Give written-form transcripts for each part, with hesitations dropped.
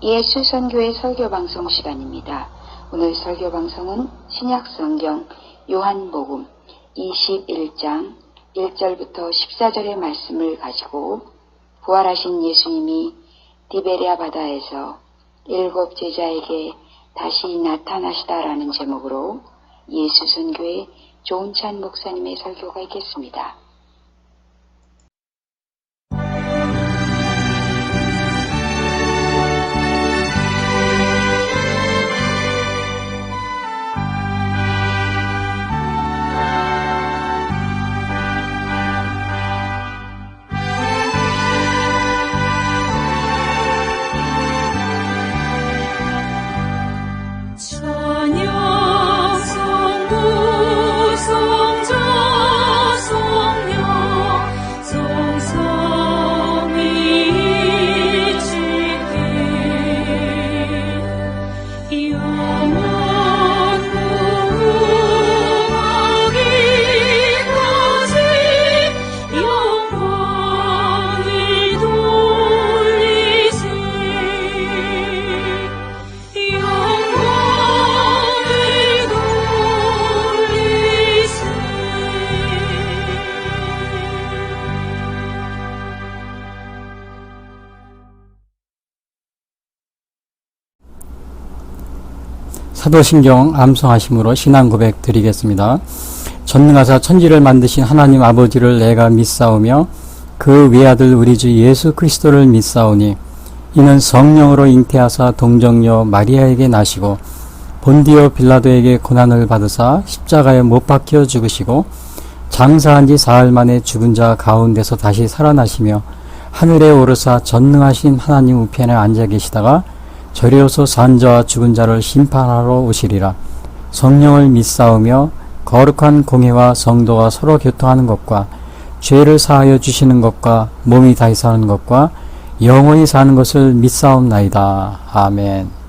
예수선교회 설교방송 시간입니다. 오늘 설교방송은 신약성경 요한복음 21장 1절부터 14절의 말씀을 가지고 부활하신 예수님이 디베랴 바다에서 7 제자에게 다시 나타나시다라는 제목으로 예수선교회 조은찬 목사님의 설교가 있겠습니다. 사도신경 암송하심으로 신앙 고백 드리겠습니다. 전능하사 천지를 만드신 하나님 아버지를 내가 믿사오며 그 외아들 우리 주 예수 그리스도를 믿사오니 이는 성령으로 잉태하사 동정녀 마리아에게 나시고 본디오 빌라도에게 고난을 받으사 십자가에 못 박혀 죽으시고 장사한 지 사흘 만에 죽은 자 가운데서 다시 살아나시며 하늘에 오르사 전능하신 하나님 우편에 앉아 계시다가 저리로서 산 자와 죽은 자를 심판하러 오시리라. 성령을 믿사오며 거룩한 공회와 성도가 서로 교통하는 것과 죄를 사하여 주시는 것과 몸이 다시 사는 것과 영원히 사는 것을 믿사옵나이다. 아멘.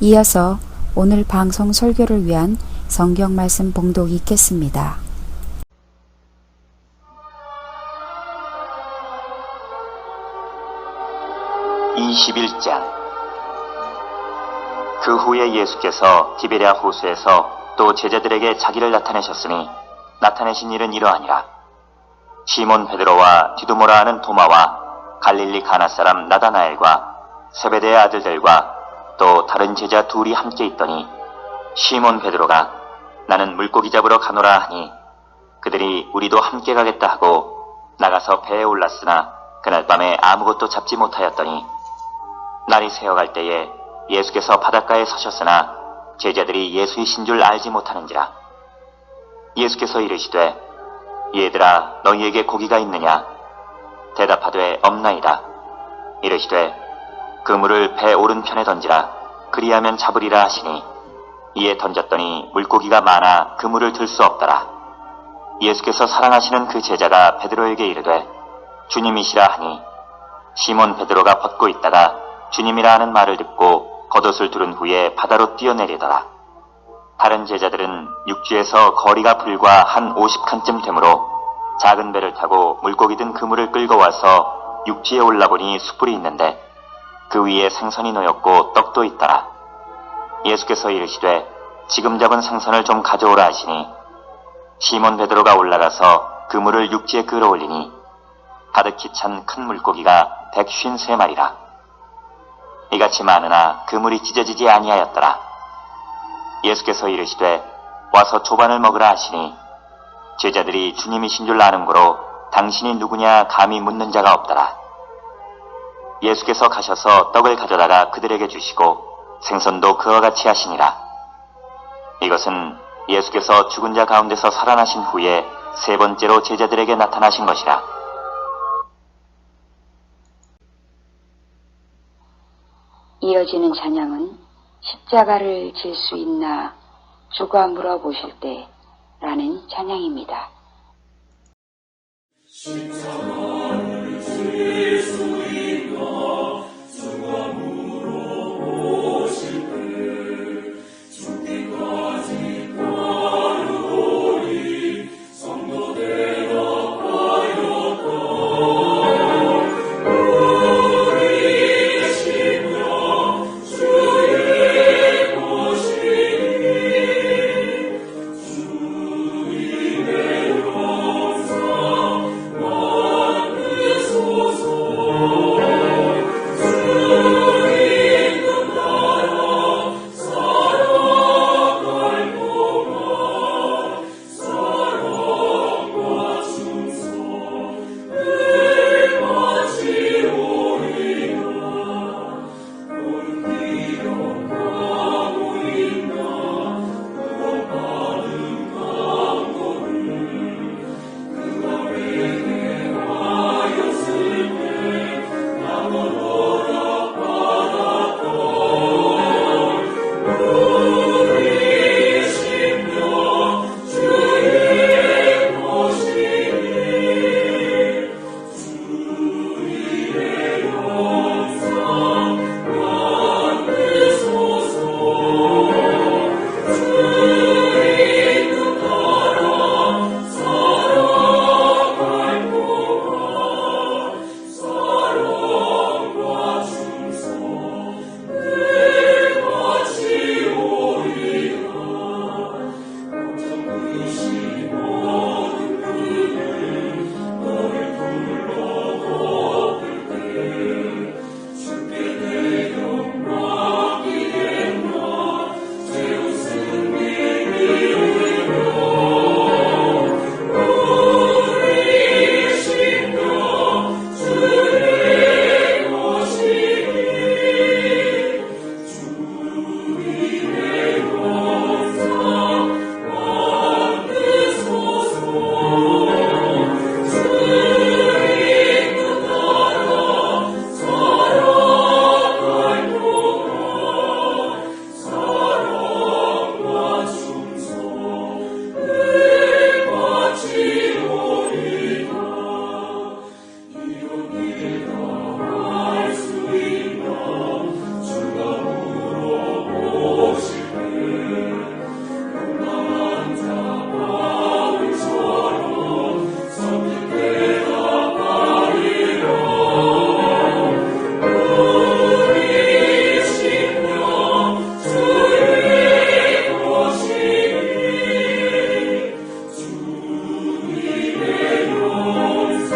이어서 오늘 방송 설교를 위한 성경 말씀 봉독이 있겠습니다. 그 후에 예수께서 디베랴 호수에서 또 제자들에게 자기를 나타내셨으니 나타내신 일은 이러하니라. 시몬 베드로와 디두모라 하는 도마와 갈릴리 가나 사람 나다나엘과 세베대의 아들들과 또 다른 제자 둘이 함께 있더니 시몬 베드로가 나는 물고기 잡으러 가노라 하니 그들이 우리도 함께 가겠다 하고 나가서 배에 올랐으나 그날 밤에 아무것도 잡지 못하였더니 날이 새어갈 때에 예수께서 바닷가에 서셨으나 제자들이 예수이신 줄 알지 못하는지라. 예수께서 이르시되 얘들아 너희에게 고기가 있느냐? 대답하되 없나이다. 이르시되 그물을 배 오른편에 던지라. 그리하면 잡으리라 하시니 이에 던졌더니 물고기가 많아 그물을 들 수 없더라. 예수께서 사랑하시는 그 제자가 베드로에게 이르되 주님이시라 하니 시몬 베드로가 벗고 있다가 주님이라 하는 말을 듣고 겉옷을 두른 후에 바다로 뛰어내리더라. 다른 제자들은 육지에서 거리가 불과 한 50칸쯤 되므로 작은 배를 타고 물고기 든 그물을 끌고 와서 육지에 올라보니 숯불이 있는데 그 위에 생선이 놓였고 떡도 있더라. 예수께서 이르시되 지금 잡은 생선을 좀 가져오라 하시니 시몬 베드로가 올라가서 그물을 육지에 끌어올리니 가득히 찬 큰 물고기가 153마리라. 이같이 많으나 그물이 찢어지지 아니하였더라. 예수께서 이르시되 와서 조반을 먹으라 하시니 제자들이 주님이신 줄 아는 고로 당신이 누구냐 감히 묻는 자가 없더라. 예수께서 가셔서 떡을 가져다가 그들에게 주시고 생선도 그와 같이 하시니라. 이것은 예수께서 죽은 자 가운데서 살아나신 후에 세 번째로 제자들에게 나타나신 것이라. 이어지는 찬양은 십자가를 질 수 있나 주가 물어보실 때 라는 찬양입니다. 십자가를 질 수 있나 주가 물어보실 때 죽기까지 따르오리 성도 대답하였다. 우리의 심령 주의 것이니 주님의 영상 만드소서. 주님 나라 살아갈 동안 사랑과 충성 늘 바치오리라. 너는 기억하고 있나 구원받은 강도를 그가 회개하였을 때 나무로라 받았던 우리의 심령 주의 것이니 주님의 영상 만드소서. 주님 나라 살아갈 동안 사랑과 충성 늘 바치오리라. 걱정 의심하는 그들 너를 둘러덮을 때 주께 내 영광이겠나 제우스 님이오리라. 우리의 심령 주의 것이니 주님의 영상 만드소서. 주님 나라 살아갈 동안 사랑과 충성 늘 바치오리라. 이런 일다 할 수 있나 주가 물어보실 때 용감한 자 바울처럼 섬긴 대답하리라. 우리의 심령 주의 것이니 주님의 영상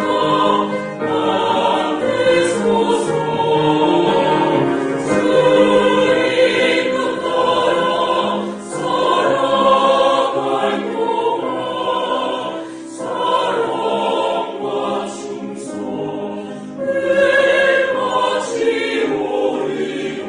만드소서. 주님 나라 살아갈 동안 사랑과 충성 늘 바치오리라.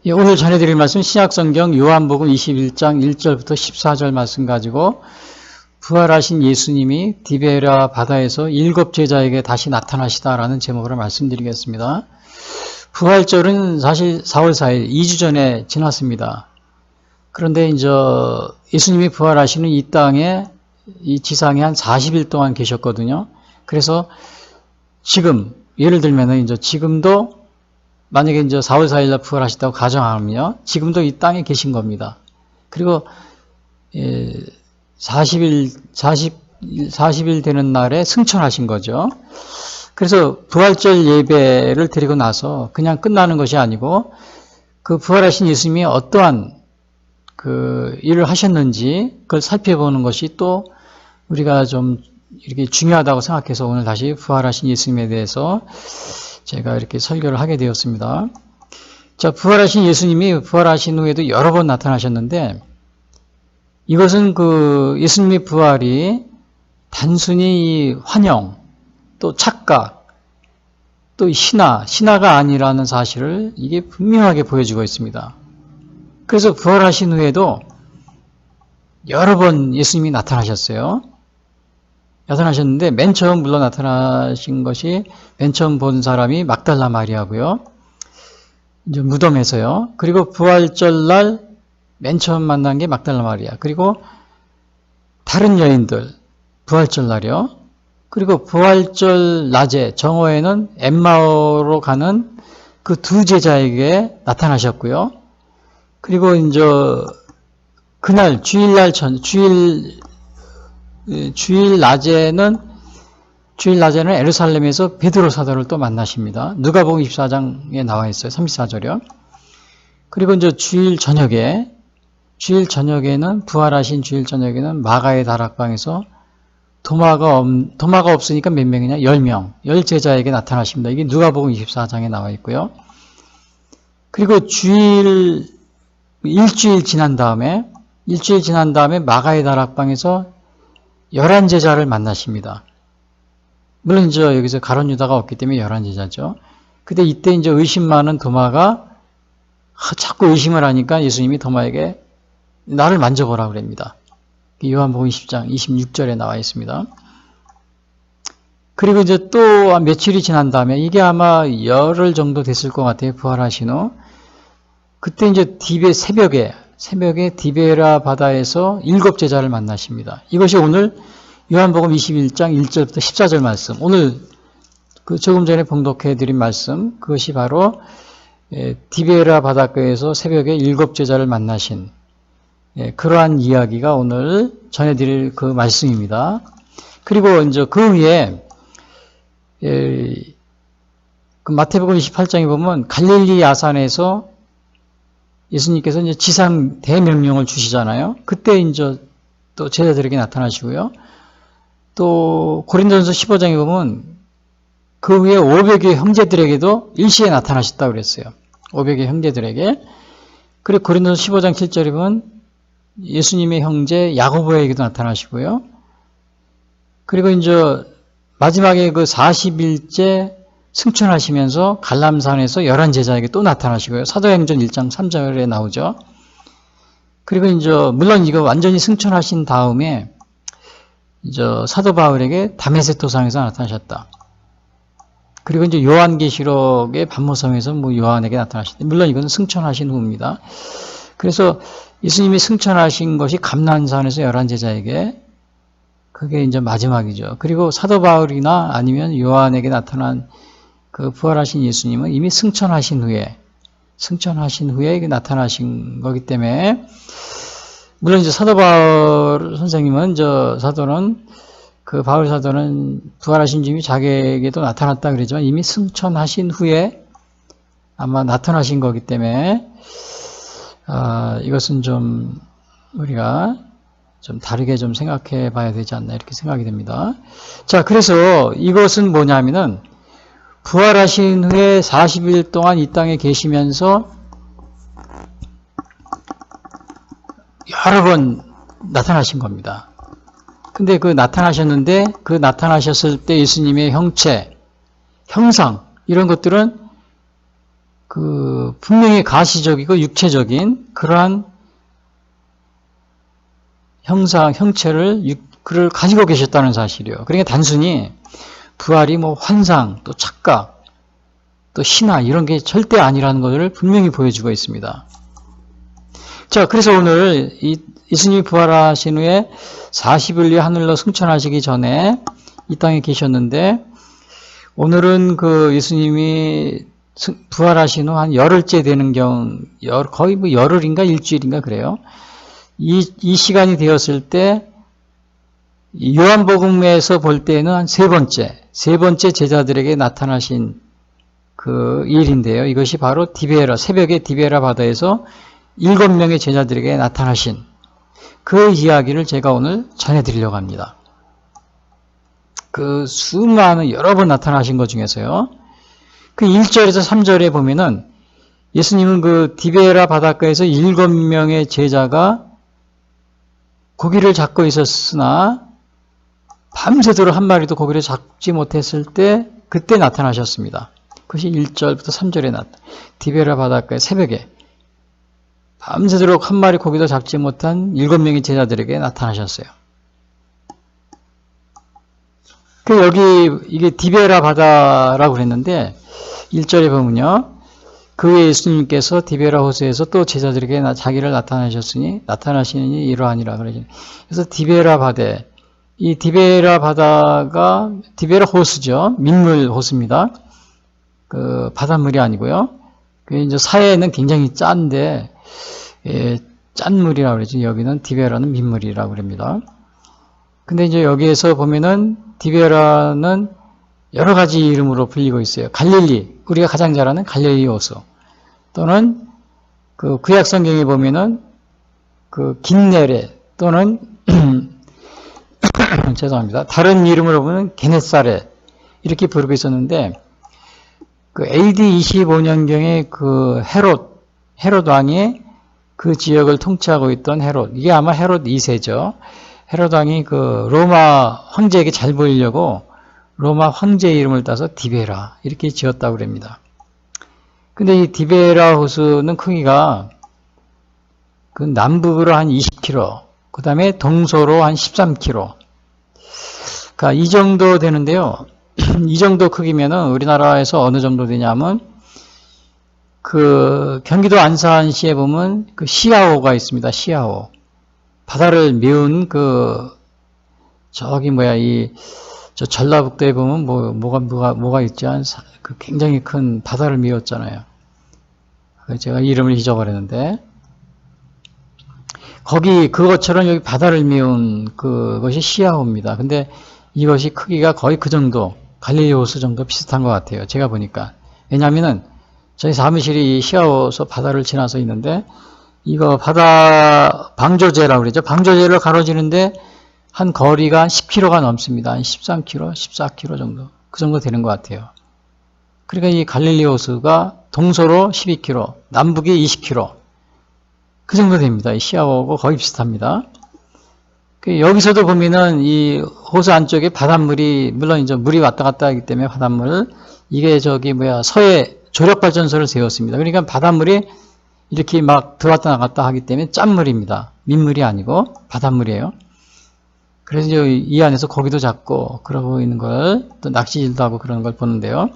예, 오늘 전해드릴 말씀 신약성경 요한복음 21장 1절부터 14절 말씀 가지고 부활하신 예수님이 디베라 바다에서 7 제자에게 다시 나타나시다라는 제목으로 말씀드리겠습니다. 부활절은 사실 4월 4일 2주 전에 지났습니다. 그런데 이제 예수님이 부활하시는 이 땅에 이 지상에 한 40일 동안 계셨거든요. 그래서 지금 예를 들면은 이제 지금도 만약에 이제 4월 4일 날 부활하셨다고 가정하면요. 지금도 이 땅에 계신 겁니다. 그리고 40일 되는 날에 승천하신 거죠. 그래서 부활절 예배를 드리고 나서 그냥 끝나는 것이 아니고 그 부활하신 예수님이 어떠한 그 일을 하셨는지 그걸 살펴보는 것이 또 우리가 좀 이렇게 중요하다고 생각해서 오늘 다시 부활하신 예수님에 대해서 제가 이렇게 설교를 하게 되었습니다. 자, 부활하신 예수님이 부활하신 후에도 여러 번 나타나셨는데, 이것은 그 예수님의 부활이 단순히 이 환영, 또 착각, 또 신화가 아니라는 사실을 이게 분명하게 보여주고 있습니다. 그래서 부활하신 후에도 여러 번 예수님이 나타나셨어요. 나타나셨는데 맨 처음 물론 나타나신 것이 맨 처음 본 사람이 막달라 마리아고요. 이제 무덤에서요. 그리고 부활절 날 맨 처음 만난 게 막달라 마리아. 그리고 다른 여인들 부활절 날이요. 그리고 부활절 낮에 정오에는 엠마오로 가는 그 두 제자에게 나타나셨고요. 그리고 이제 그날 주일 낮에는 예루살렘에서 베드로 사도를 또 만나십니다. 누가복음 24장에 나와 있어요. 34절이요. 그리고 이제 부활하신 주일 저녁에는 마가의 다락방에서 도마가 없으니까 몇 명이냐? 10명. 10제자에게 나타나십니다. 이게 누가복음 24장에 나와 있고요. 그리고 일주일 지난 다음에 마가의 다락방에서 11제자를 만나십니다. 물론 이제 여기서 가룟 유다가 없기 때문에 11제자죠. 근데 이때 이제 의심 많은 도마가 자꾸 의심을 하니까 예수님이 도마에게 나를 만져보라 그럽니다. 요한복음 20장 26절에 나와 있습니다. 그리고 이제 또 며칠이 지난 다음에 이게 아마 열흘 정도 됐을 것 같아요. 부활하신 후. 그때 이제 새벽에 디베라 바다에서 7제자를 만나십니다. 이것이 오늘 요한복음 21장 1절부터 14절 말씀. 오늘 그 조금 전에 봉독해 드린 말씀. 그것이 바로 디베라 바닷가에서 새벽에 7제자를 만나신 그러한 이야기가 오늘 전해드릴 그 말씀입니다. 그리고 이제 그 위에 그 마태복음 28장에 보면 갈릴리 야산에서 예수님께서 이제 지상 대명령을 주시잖아요. 그때 이제 또 제자들에게 나타나시고요. 또 고린도전서 15장에 보면 그 위에 500의 형제들에게도 일시에 나타나셨다고 그랬어요. 500의 형제들에게. 그리고 고린도전서 15장 7절에 보면 예수님의 형제 야고보에게도 나타나시고요. 그리고 이제 마지막에 그 40일째 승천하시면서 갈람산에서 11제자에게 또 나타나시고요. 사도행전 1장 3절에 나오죠. 그리고 이제 물론 이거 완전히 승천하신 다음에 이제 사도 바울에게 다메섹 도상에서 나타나셨다. 그리고 이제 요한계시록의 반모섬에서 요한에게 나타나셨다. 물론 이건 승천하신 후입니다. 그래서 예수님이 승천하신 것이 감난산에서 11제자에게 그게 이제 마지막이죠. 그리고 사도 바울이나 아니면 요한에게 나타난 그 부활하신 예수님은 이미 승천하신 후에 나타나신 거기 때문에 물론 이제 사도 바울 선생님은 그 바울 사도는 부활하신 주님이 자기에게도 나타났다 그러지만 이미 승천하신 후에 아마 나타나신 거기 때문에 이것은 좀 우리가 좀 다르게 좀 생각해 봐야 되지 않나 이렇게 생각이 됩니다. 자, 그래서 이것은 뭐냐면은 부활하신 후에 40일 동안 이 땅에 계시면서 여러 번 나타나신 겁니다. 근데 그 나타나셨을 때 예수님의 형체, 형상 이런 것들은 그 분명히 가시적이고 육체적인 그러한 형체를 그를 가지고 계셨다는 사실이요. 그러니까 단순히 부활이 환상, 또 착각, 또 신화 이런 게 절대 아니라는 것을 분명히 보여주고 있습니다. 자, 그래서 오늘 예수님이 부활하신 후에 40일 후에 하늘로 승천하시기 전에 이 땅에 계셨는데 오늘은 그 예수님이 부활하신 후 한 열흘째 되는 거의 열흘인가 일주일인가 그래요. 이 시간이 되었을 때 요한복음에서 볼 때는 한 세 번째 제자들에게 나타나신 그 일인데요. 이것이 바로 새벽에 디베라 바다에서 7명의 제자들에게 나타나신 그 이야기를 제가 오늘 전해드리려고 합니다. 그 수많은 여러 번 나타나신 것 중에서요. 그 1절에서 3절에 보면은 예수님은 그 디베라 바닷가에서 7명의 제자가 고기를 잡고 있었으나 밤새도록 한 마리도 고기를 잡지 못했을 때 그때 나타나셨습니다. 그것이 1절부터 3절에 디베라 바닷가의 새벽에 밤새도록 한 마리 고기도 잡지 못한 7명의 제자들에게 나타나셨어요. 여기 이게 디베라 바다라고 그랬는데 1절에 보면요. 그 후에 예수님께서 디베라 호수에서 또 제자들에게 자기를 나타나시니 이러하니라 그러죠. 그래서 디베라 바다, 이 디베라 바다가 디베라 호수죠. 민물 호수입니다. 그 바닷물이 아니고요. 그 이제 사해는 굉장히 짠데 짠 물이라고 그러죠. 여기는 디베라는 민물이라고 그럽니다. 근데 이제 여기에서 보면은 디베라는 여러 가지 이름으로 불리고 있어요. 갈릴리, 우리가 가장 잘 아는 갈릴리 호수. 또는 그 구약 성경에 보면은 그 긴네레 또는 죄송합니다. 다른 이름으로 보면 게네사렛 이렇게 부르고 있었는데 그 AD 25년경에 그 헤롯 왕이 그 지역을 통치하고 있던 헤롯, 이게 아마 헤롯 2세죠. 헤롯 왕이 그 로마 황제에게 잘 보이려고 로마 황제의 이름을 따서 디베라 이렇게 지었다고 그럽니다. 근데 이 디베라 호수는 크기가 그 남북으로 한 20km, 그 다음에 동서로 한 13km. 그러니까 이 정도 되는데요. 이 정도 크기면은 우리나라에서 어느 정도 되냐면 그 경기도 안산시에 보면 그 시아호가 있습니다. 시아호. 바다를 메운 그 저기 저 전라북도에 보면 뭐가 있지 않? 그 굉장히 큰 바다를 메웠잖아요. 제가 이름을 잊어버렸는데 거기 그것처럼 여기 바다를 메운 그것이 시아호입니다. 근데 이것이 크기가 거의 그 정도, 갈릴리 호수 정도 비슷한 것 같아요. 제가 보니까. 왜냐하면은 저희 사무실이 시아호에서 바다를 지나서 있는데 이거 바다 방조제라고 그러죠. 방조제를 가로지는데 한 거리가 한 10km가 넘습니다. 한 13km, 14km 정도. 그 정도 되는 것 같아요. 그러니까 이 갈릴리 호수가 동서로 12km, 남북이 20km. 그 정도 됩니다. 이 시아호하고 거의 비슷합니다. 여기서도 보면은 이 호수 안쪽에 바닷물이, 물론 이제 물이 왔다 갔다 하기 때문에 바닷물, 이게 서해 조력발전소를 세웠습니다. 그러니까 바닷물이 이렇게 막 들어왔다 나갔다 하기 때문에 짠물입니다. 민물이 아니고 바닷물이에요. 그래서 이 안에서 고기도 잡고 그러고 있는 걸, 또 낚시질도 하고 그러는 걸 보는데요.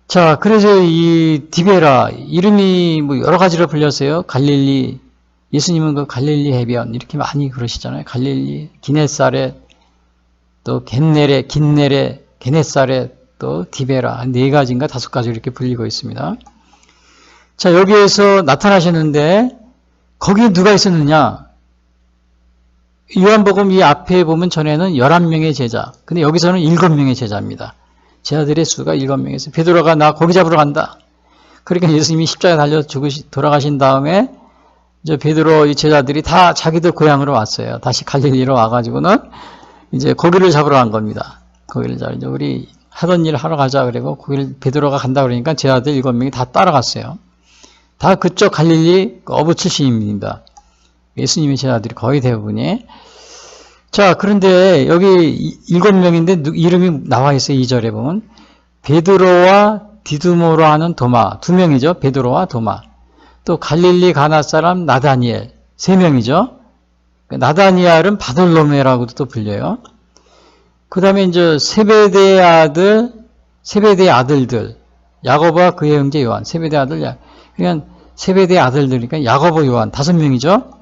자, 그래서 이 디베라, 이름이 여러 가지로 불렸어요. 갈릴리, 예수님은 그 갈릴리 해변, 이렇게 많이 그러시잖아요. 갈릴리, 기네사렛, 또 긴네레, 게네사렛, 또 디베라, 4가지인가 5가지 이렇게 불리고 있습니다. 자, 여기에서 나타나셨는데, 거기에 누가 있었느냐? 요한복음 이 앞에 보면 전에는 11명의 제자, 근데 여기서는 7명의 제자입니다. 제자들의 수가 7명이었어요. 베드로가 나 고기 잡으러 간다. 그러니까 예수님이 십자가에 달려 돌아가신 다음에 이제 베드로 이 제자들이 다 자기들 고향으로 왔어요. 다시 갈릴리로 와가지고는 이제 고기를 잡으러 간 겁니다. 고기를 이제 우리 하던 일 하러 가자 그러고 베드로가 간다 그러니까 제자들 7명이 다 따라갔어요. 다 그쪽 갈릴리 어부 출신입니다. 예수님의 제자들이 거의 대부분이. 자, 그런데 여기 7명인데 이름이 나와 있어요. 2절에 보면 베드로와 디두모로 하는 도마 2명이죠. 베드로와 도마. 또 갈릴리 가나 사람 나다니엘 3명이죠. 나다니엘은 바돌로메라고도 또 불려요. 그 다음에 이제 세베대의 아들들 야고보와 그의 형제 요한. 세베대의 아들 그러니까 세베대의 아들들이니까 야고보 요한 5명이죠.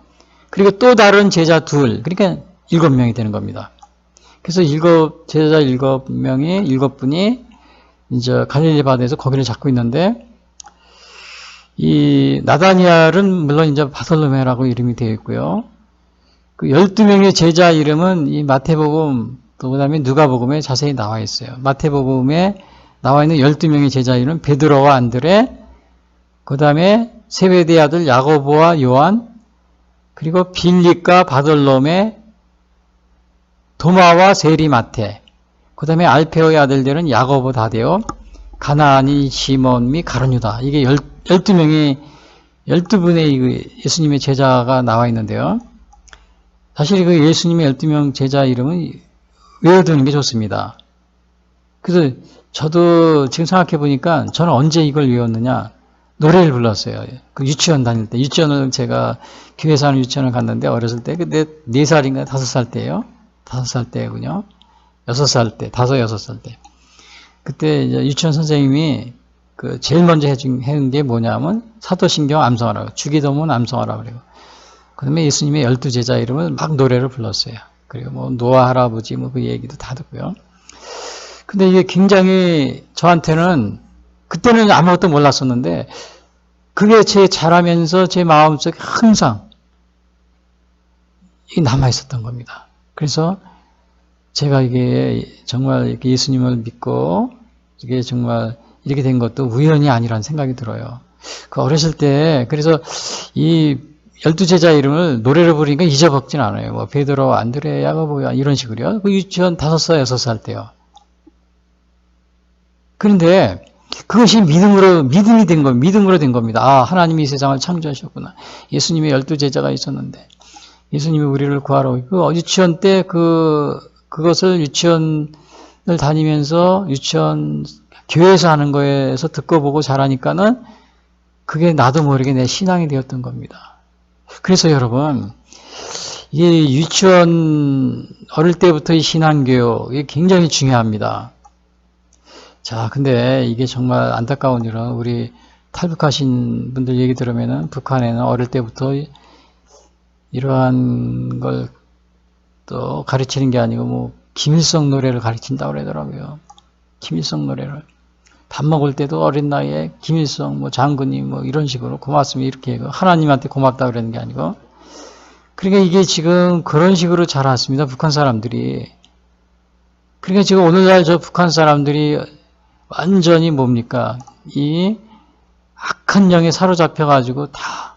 그리고 또 다른 제자 2, 그러니까 7명이 되는 겁니다. 그래서 제자 7분이 이제 갈릴리 바다에서 고기를 잡고 있는데, 이 나다니엘은 물론 이제 바솔로메라고 이름이 되어 있고요. 그 12명의 제자 이름은 이 마태복음, 또 그 다음에 누가복음에 자세히 나와 있어요. 마태복음에 나와 있는 12명의 제자 이름은 베드로와 안드레, 그 다음에 세베대의 아들 야고보와 요한, 그리고 빌립과 바돌로메, 도마와 세리마테, 그 다음에 알페오의 아들들은 야고보, 다데오, 가나안이 시몬 및 가룟유다. 이게 12명이 12분의 예수님의 제자가 나와 있는데요. 사실 그 예수님의 12명 제자 이름은 외워두는 게 좋습니다. 그래서 저도 지금 생각해 보니까 저는 언제 이걸 외웠느냐? 노래를 불렀어요. 그 유치원 다닐 때. 유치원을 제가 교회에서 하는 유치원을 갔는데 어렸을 때 그때 4살인가 5살 때예요. 5살 때군요. 6살 때, 5, 6살 때. 그때 이제 유치원 선생님이 그 제일 먼저 해준 게 뭐냐면 사도신경 암송하라고, 주기도문 암송하라고 그래요. 그다음에 예수님의 12제자 이름을 막 노래를 불렀어요. 그리고 뭐 노아 할아버지 뭐 그 얘기도 다 듣고요. 근데 이게 굉장히 저한테는 그때는 아무것도 몰랐었는데 그게 제 자라면서 제 마음속에 항상 이게 남아 있었던 겁니다. 그래서 제가 이게 정말 이렇게 예수님을 믿고 이게 정말 이렇게 된 것도 우연이 아니라는 생각이 들어요. 그 어렸을 때 그래서 이 12제자 이름을 노래를 부르니까 잊어먹진 않아요. 뭐 베드로, 안드레, 야고보 이런 식으로요. 그 유치원 5살, 6살 때요. 그런데 그것이 믿음이 된 겁니다. 믿음으로 된 겁니다. 아, 하나님이 이 세상을 창조하셨구나. 예수님의 12제자가 있었는데 예수님이 우리를 구하러 그 유치원 때 그것을 유치원을 다니면서 유치원 교회에서 하는 거에서 듣고 보고 자라니까는 그게 나도 모르게 내 신앙이 되었던 겁니다. 그래서 여러분, 이 유치원 어릴 때부터 이 신앙교육이 굉장히 중요합니다. 자, 근데 이게 정말 안타까운 일은 우리 탈북하신 분들 얘기 들으면은 북한에는 어릴 때부터 이러한 걸 또 가르치는 게 아니고 뭐 김일성 노래를 가르친다고 그러더라고요. 김일성 노래를. 밥 먹을 때도 어린 나이에 김일성 뭐 장군님 뭐 이런 식으로 고맙습니다 이렇게 하나님한테 고맙다 그러는 게 아니고 그러니까 이게 지금 그런 식으로 자랐습니다. 북한 사람들이. 그러니까 지금 오늘날 저 북한 사람들이 완전히 뭡니까? 이 악한 영에 사로잡혀가지고 다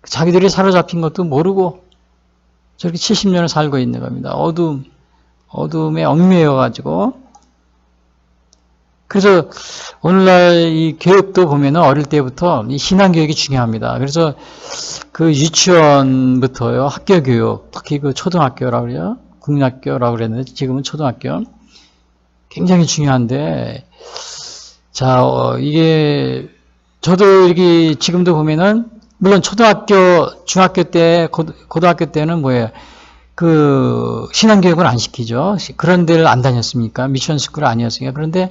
자기들이 사로잡힌 것도 모르고 저렇게 70년을 살고 있는 겁니다. 어둠에 얽매여가지고. 그래서 오늘날 이 교육도 보면은 어릴 때부터 이 신앙교육이 중요합니다. 그래서 그 유치원부터요, 학교 교육, 특히 그 초등학교라고 그래요. 국민학교라고 그랬는데 지금은 초등학교. 굉장히 중요한데, 자, 이게, 저도 이렇게 지금도 보면은, 물론 초등학교, 중학교 때, 고등학교 때는 뭐예요? 그, 신앙교육을 안 시키죠. 그런 데를 안 다녔습니까? 미션 스쿨 아니었으니까. 그런데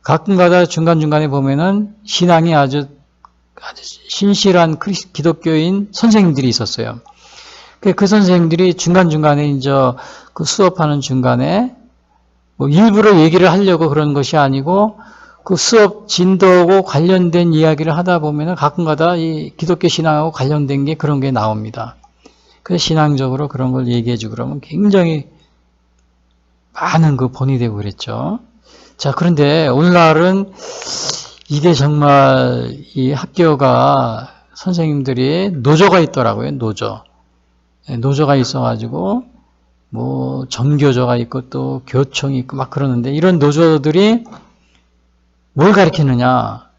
가끔가다 중간중간에 보면은 신앙이 아주 신실한 기독교인 선생님들이 있었어요. 그 선생님들이 중간중간에 이제 그 수업하는 중간에 뭐 일부러 얘기를 하려고 그런 것이 아니고 그 수업 진도하고 관련된 이야기를 하다 보면은 가끔가다 이 기독교 신앙하고 관련된 게 그런 게 나옵니다. 그래서 신앙적으로 그런 걸 얘기해주고 그러면 굉장히 많은 그 본이 되고 그랬죠. 자, 그런데 오늘날은 이게 정말 이 학교가 선생님들이 노조가 있더라고요. 노조가 있어가지고 뭐 정교조가 있고 또 교총이 있고 막 그러는데 이런 노조들이 뭘 가르치느냐?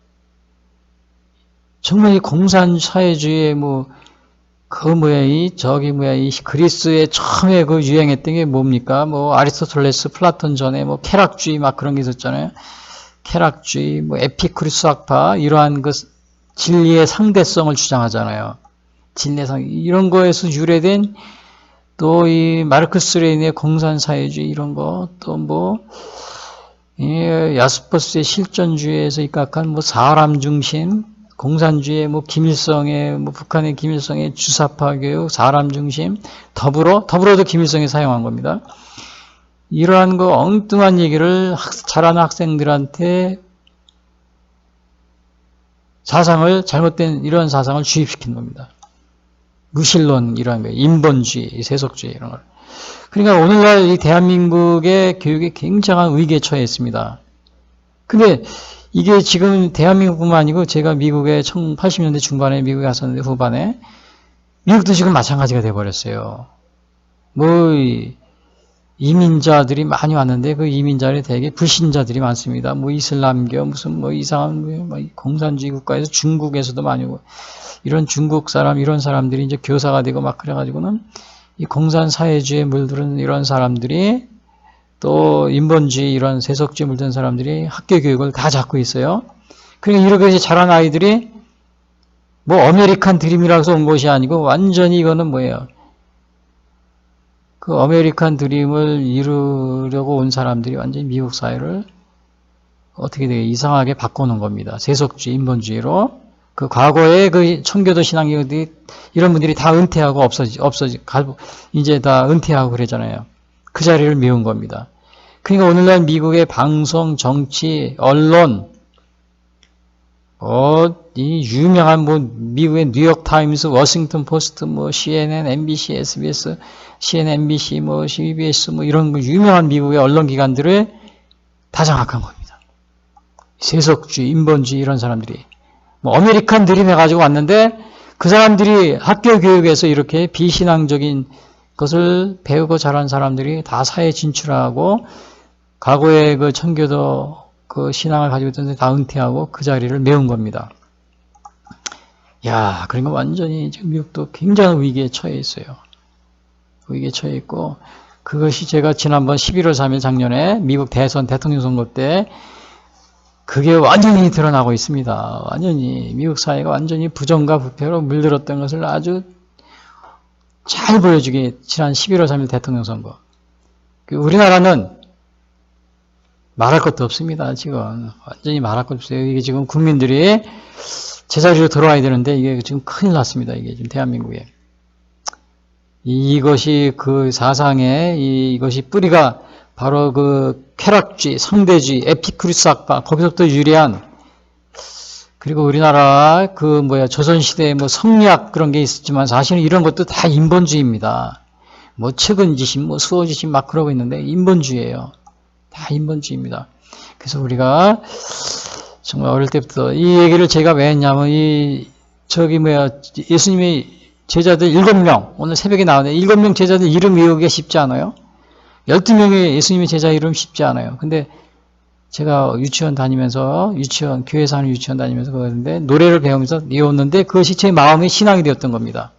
정말 이 공산사회주의의 이 그리스에 처음에 그 유행했던 게 뭡니까? 뭐 아리스토텔레스, 플라톤 전에 뭐 쾌락주의 막 그런 게 있었잖아요. 쾌락주의, 뭐 에피쿠리 수학파 이러한 그 진리의 상대성을 주장하잖아요. 진리상 이런 거에서 유래된 또 이 마르크스 레닌의 공산사회주의 이런 거 또 뭐 야스퍼스의 실존주의에서 입각한 뭐 사람 중심, 공산주의, 뭐 김일성의 북한의 김일성의 주사파 교육, 사람 중심, 더불어도 김일성이 사용한 겁니다. 이러한 거 엉뚱한 얘기를 잘하는 학생들한테 잘못된 이런 사상을 주입시킨 겁니다. 무신론 이런 거, 인본주의, 세속주의 이런 걸. 그러니까 오늘날 이 대한민국의 교육에 굉장한 위기에 처해 있습니다. 근데 이게 지금 대한민국뿐만 아니고 제가 미국에 80년대 중반에 미국에 갔었는데 후반에 미국도 지금 마찬가지가 돼버렸어요. 이민자들이 많이 왔는데 그 이민자들이 되게 불신자들이 많습니다. 뭐 이슬람교 무슨 뭐 이상한 뭐 공산주의 국가에서 중국에서도 많이 오고 이런 중국 사람 이런 사람들이 이제 교사가 되고 막 그래가지고는 이 공산 사회주의에 물들은 이런 사람들이 또 인본주의 이런 세속주의에 물든 사람들이 학교 교육을 다 잡고 있어요. 그러니까 이렇게 자란 아이들이 뭐 아메리칸 드림이라서 온 것이 아니고 완전히 이거는 뭐예요? 그 아메리칸 드림을 이루려고 온 사람들이 완전히 미국 사회를 어떻게 되게 이상하게 바꿔놓은 겁니다. 세속주의, 인본주의로. 그 과거에 그 청교도 신앙교들이 이런 분들이 다 은퇴하고 이제 다 은퇴하고 그러잖아요. 그 자리를 메운 겁니다. 그러니까 오늘날 미국의 방송, 정치, 언론, 이 유명한 뭐 미국의 뉴욕 타임스, 워싱턴 포스트, 뭐 CNN, MBC, SBS, CNN, MBC, 뭐 CBS, 뭐 이런 유명한 미국의 언론 기관들을 다 장악한 겁니다. 세속주의, 인본주의 이런 사람들이 뭐 아메리칸 드림 해가지고 왔는데 그 사람들이 학교 교육에서 이렇게 비신앙적인 것을 배우고 자란 사람들이 다 사회에 진출하고 과거에 그 청교도 그 신앙을 가지고 있던 사람들이 다 은퇴하고 그 자리를 메운 겁니다. 야, 그러니까 완전히 지금 미국도 굉장한 위기에 처해 있어요. 위기에 처해 있고 그것이 제가 지난번 11월 3일 작년에 미국 대선 대통령 선거 때 그게 완전히 드러나고 있습니다. 완전히 미국 사회가 완전히 부정과 부패로 물들었던 것을 아주 잘 보여주게 지난 11월 3일 대통령 선거. 우리나라는 말할 것도 없습니다. 지금 완전히 말할 것도 없어요. 이게 지금 국민들이 제자리로 돌아와야 되는데 이게 지금 큰일 났습니다. 이게 지금 대한민국에. 이것이 그 사상의 이것이 뿌리가 바로 그 쾌락주의, 상대주의, 에피쿠리스 학파 거기서부터 유래한 그리고 우리나라 그 조선시대에 뭐 성리학 그런 게 있었지만 사실은 이런 것도 다 인본주의입니다. 뭐 측은지심, 뭐 수호지심 막 그러고 있는데 인본주의예요. 다 인본주의입니다. 그래서 우리가 정말 어릴 때부터 이 얘기를 제가 왜 했냐면 예수님의 제자들 7명 오늘 새벽에 나오네. 7명 제자들 이름 외우기가 쉽지 않아요. 12명의 예수님의 제자 이름 쉽지 않아요. 근데 제가 유치원 다니면서 교회에서 하는 유치원 다니면서 그러는데 노래를 배우면서 외웠는데 그것이 제 마음의 신앙이 되었던 겁니다.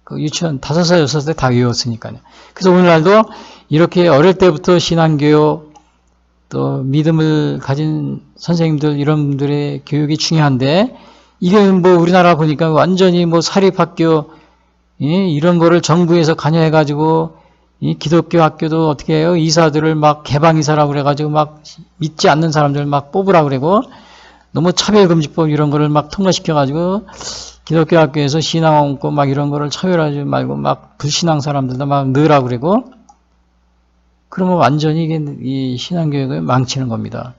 그 유치원 5살, 6살 때 다 외웠으니까요. 그래서 오늘날도 이렇게 어릴 때부터 신앙교육 또 믿음을 가진 선생님들 이런 분들의 교육이 중요한데 이게 뭐 우리나라 보니까 완전히 뭐 사립학교 이런 거를 정부에서 관여해가지고 이 기독교 학교도 어떻게 해요? 이사들을 막 개방이사라고 그래가지고 막 믿지 않는 사람들 막 뽑으라고 그러고 너무 차별금지법 이런 거를 막 통과시켜가지고 기독교 학교에서 신앙 얹고 막 이런 거를 차별하지 말고 막 불신앙 사람들도 막 넣으라고 그러고 그러면 완전히 이게 이 신앙교육을 망치는 겁니다.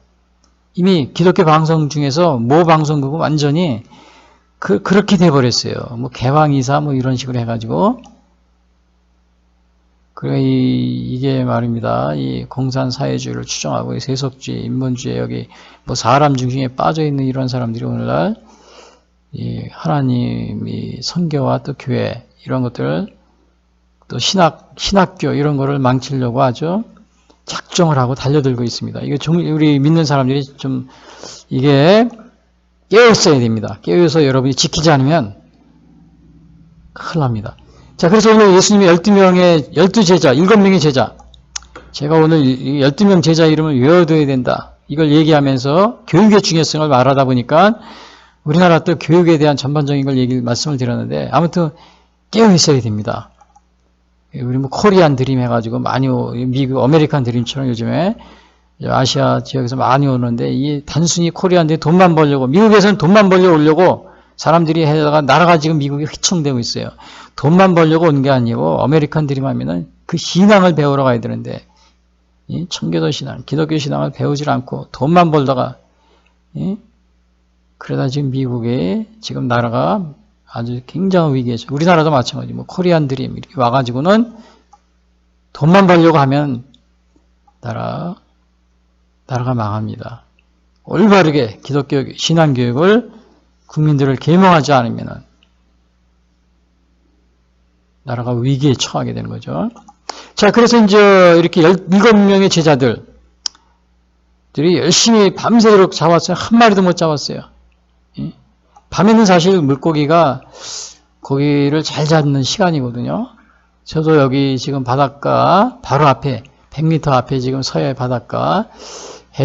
이미 기독교 방송 중에서 모 방송국은 완전히 그렇게 돼버렸어요. 뭐 개방이사 뭐 이런 식으로 해가지고 그래 이게 말입니다. 이 공산 사회주의를 추종하고 세속주의, 인본주의 여기 뭐 사람 중심에 빠져 있는 이런 사람들이 오늘날 이 하나님이 선교와 또 교회 이런 것들 또 신학교 이런 거를 망치려고 아주 작정을 하고 달려들고 있습니다. 이게 우리 믿는 사람들이 좀 이게 깨어있어야 됩니다. 깨어서 여러분이 지키지 않으면 큰일 납니다. 자, 그래서 오늘 예수님의 12제자, 7명의 제자. 제가 오늘 12명 제자 이름을 외워둬야 된다. 이걸 얘기하면서 교육의 중요성을 말하다 보니까 우리나라 또 교육에 대한 전반적인 걸 말씀을 드렸는데 아무튼 깨어 있어야 됩니다. 우리 뭐 코리안 드림 해가지고 많이 미국 아메리칸 드림처럼 요즘에 아시아 지역에서 많이 오는데 이 단순히 코리안들이 돈만 벌려고 미국에서는 돈만 벌려 오려고 사람들이 해다가 나라가 지금 미국이 휘청되고 있어요. 돈만 벌려고 온 게 아니고 아메리칸 드림 하면은 그 신앙을 배우러 가야 되는데 이 청교도 신앙, 기독교 신앙을 배우질 않고 돈만 벌다가 그러다 지금 미국에 지금 나라가 아주 굉장한 위기에죠. 우리나라도 마찬가지. 뭐 코리안 드림 이렇게 와가지고는 돈만 벌려고 하면 나라가 망합니다. 올바르게 기독교 신앙 교육을 국민들을 계몽하지 않으면 나라가 위기에 처하게 되는 거죠. 자, 그래서 이제 이렇게 7명의 제자들이 열심히 밤새도록 잡았어요. 한 마리도 못 잡았어요. 밤에는 사실 물고기가 고기를 잘 잡는 시간이거든요. 저도 여기 지금 바닷가 바로 앞에 100m 앞에 지금 서해 바닷가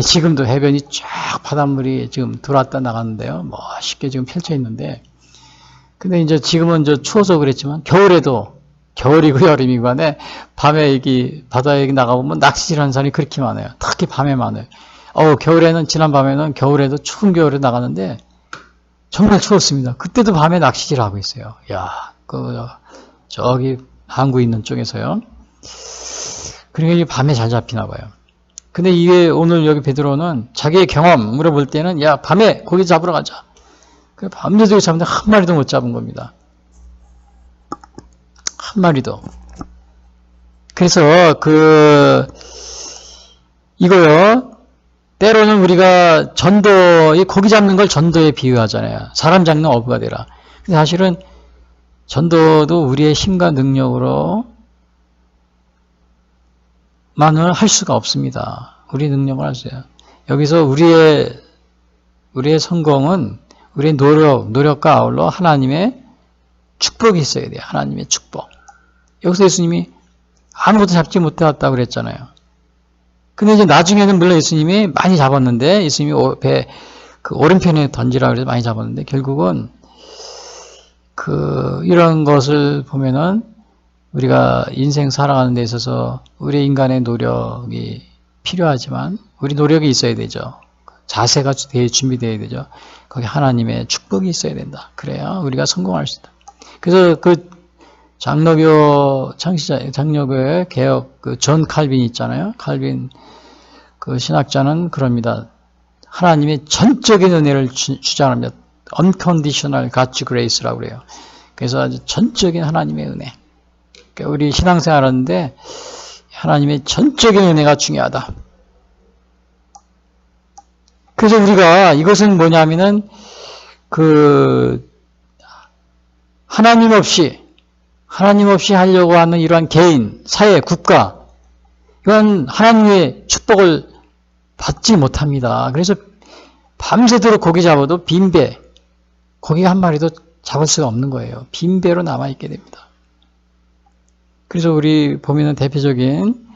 지금도 해변이 쫙 바닷물이 지금 들어왔다 나갔는데요. 멋있게 지금 펼쳐 있는데, 근데 이제 지금은 추워서 그랬지만 겨울이고 여름이고 간에 밤에 여기 바다에 나가보면 낚시질하는 사람이 그렇게 많아요. 특히 밤에 많아요. 겨울에는, 지난 밤에는 겨울에도 추운 겨울에 나갔는데 정말 추웠습니다. 그때도 밤에 낚시질 하고 있어요. 야, 저기 항구 있는 쪽에서요. 그러니까 이게 밤에 잘 잡히나 봐요. 근데 이게 오늘 여기 베드로는 자기의 경험 물어볼 때는, 야, 밤에 고기 잡으러 가자. 밤새도록 잡는데 한 마리도 못 잡은 겁니다. 한 마리도. 그래서 이거요, 때로는 우리가 이 고기 잡는 걸 전도에 비유하잖아요. 사람 잡는 어부가 되라. 근데 사실은 전도도 우리의 힘과 능력으로 만을 할 수가 없습니다. 우리 능력을 할 수 있어요. 여기서 우리의 성공은 우리의 노력과 아울러 하나님의 축복이 있어야 돼요. 하나님의 축복. 여기서 예수님이 아무것도 잡지 못해왔다고 그랬잖아요. 근데 이제 나중에는 물론 예수님이 많이 잡았는데, 예수님이 배 오른편에 던지라 그래서 많이 잡았는데, 결국은 이런 것을 보면은 우리가 인생 살아가는 데 있어서 우리 인간의 노력이 필요하지만 우리 노력이 있어야 되죠. 자세가 준비되어야 되죠. 거기 하나님의 축복이 있어야 된다. 그래야 우리가 성공할 수 있다. 그래서 장로교의 개혁 존 칼빈 있잖아요. 칼빈 신학자는 그럽니다. 하나님의 전적인 은혜를 주장합니다. unconditional God's grace라고 그래요. 그래서 아주 전적인 하나님의 은혜. 그러니까 우리 신앙생활 하는데 하나님의 전적인 은혜가 중요하다. 그래서 우리가 이것은 뭐냐면은 하나님 없이 하려고 하는 이러한 개인, 사회, 국가, 이건 하나님의 축복을 받지 못합니다. 그래서 밤새도록 고기 잡아도 빈배, 고기 한 마리도 잡을 수가 없는 거예요. 빈배로 남아있게 됩니다. 그래서 우리 보면은 대표적인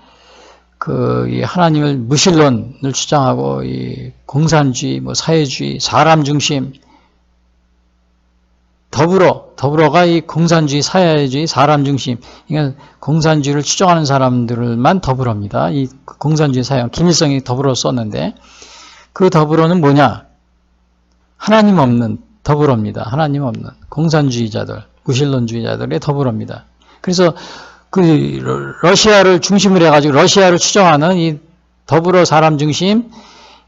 이 하나님을 무신론을 주장하고 이 공산주의, 사회주의, 사람 중심, 더불어가 이 공산주의, 사회주의, 사람 중심, 그러니까 공산주의를 추정하는 사람들만 더불어입니다. 이 공산주의 사회, 김일성이 더불어 썼는데, 그 더불어는 뭐냐? 하나님 없는 더불어입니다. 하나님 없는 공산주의자들, 무신론주의자들의 더불어입니다. 그래서 러시아를 중심으로 해가지고 러시아를 추정하는 이 더불어 사람 중심,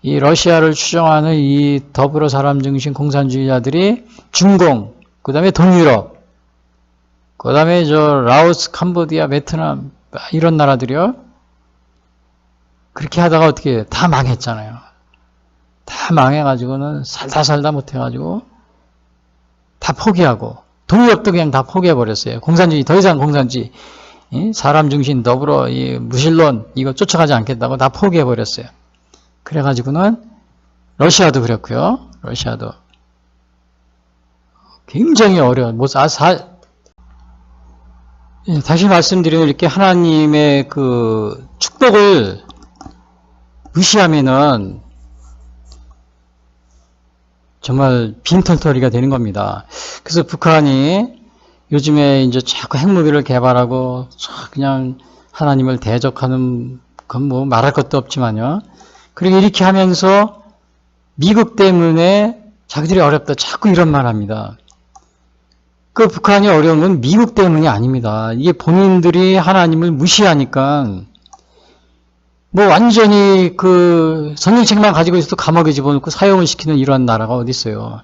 이 러시아를 추정하는 이 더불어 사람 중심 공산주의자들이 중공, 그 다음에 동유럽, 그 다음에 라오스, 캄보디아, 베트남, 이런 나라들이요. 그렇게 하다가 어떻게 해요? 다 망했잖아요. 다 망해가지고는 살다 못해가지고 다 포기하고, 동유럽도 그냥 다 포기해버렸어요. 공산주의, 더 이상 공산주의, 사람 중심, 더불어, 이 무신론, 이거 쫓아가지 않겠다고 다 포기해버렸어요. 그래가지고는 러시아도 그렇고요. 러시아도 굉장히 어려운, 다시 말씀드리면 이렇게 하나님의 축복을 무시하면은 정말 빈털터리가 되는 겁니다. 그래서 북한이 요즘에 이제 자꾸 핵무기를 개발하고 그냥 하나님을 대적하는 건 말할 것도 없지만요. 그리고 이렇게 하면서 미국 때문에 자기들이 어렵다. 자꾸 이런 말 합니다. 북한이 어려운 건 미국 때문이 아닙니다. 이게 본인들이 하나님을 무시하니까 완전히 선정책만 가지고 있어도 감옥에 집어넣고 사형을 시키는 이러한 나라가 어디 있어요.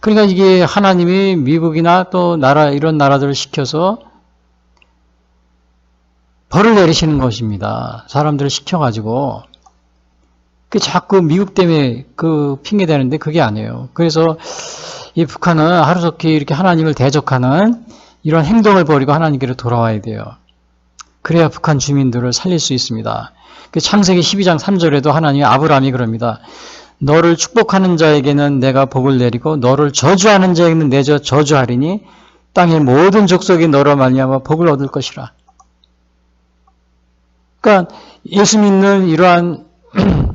그러니까 이게 하나님이 미국이나 또 이런 나라들을 시켜서 벌을 내리시는 것입니다. 사람들을 시켜가지고. 자꾸 미국 때문에 핑계 대는데 그게 아니에요. 그래서 이 북한은 하루속히 이렇게 하나님을 대적하는 이런 행동을 벌이고 하나님께로 돌아와야 돼요. 그래야 북한 주민들을 살릴 수 있습니다. 창세기 12장 3절에도 하나님이 아브라함이 그럽니다. 너를 축복하는 자에게는 내가 복을 내리고 너를 저주하는 자에게는 내가 저주하리니 땅의 모든 족속이 너로 말미암아 복을 얻을 것이라. 그러니까 예수 믿는 이러한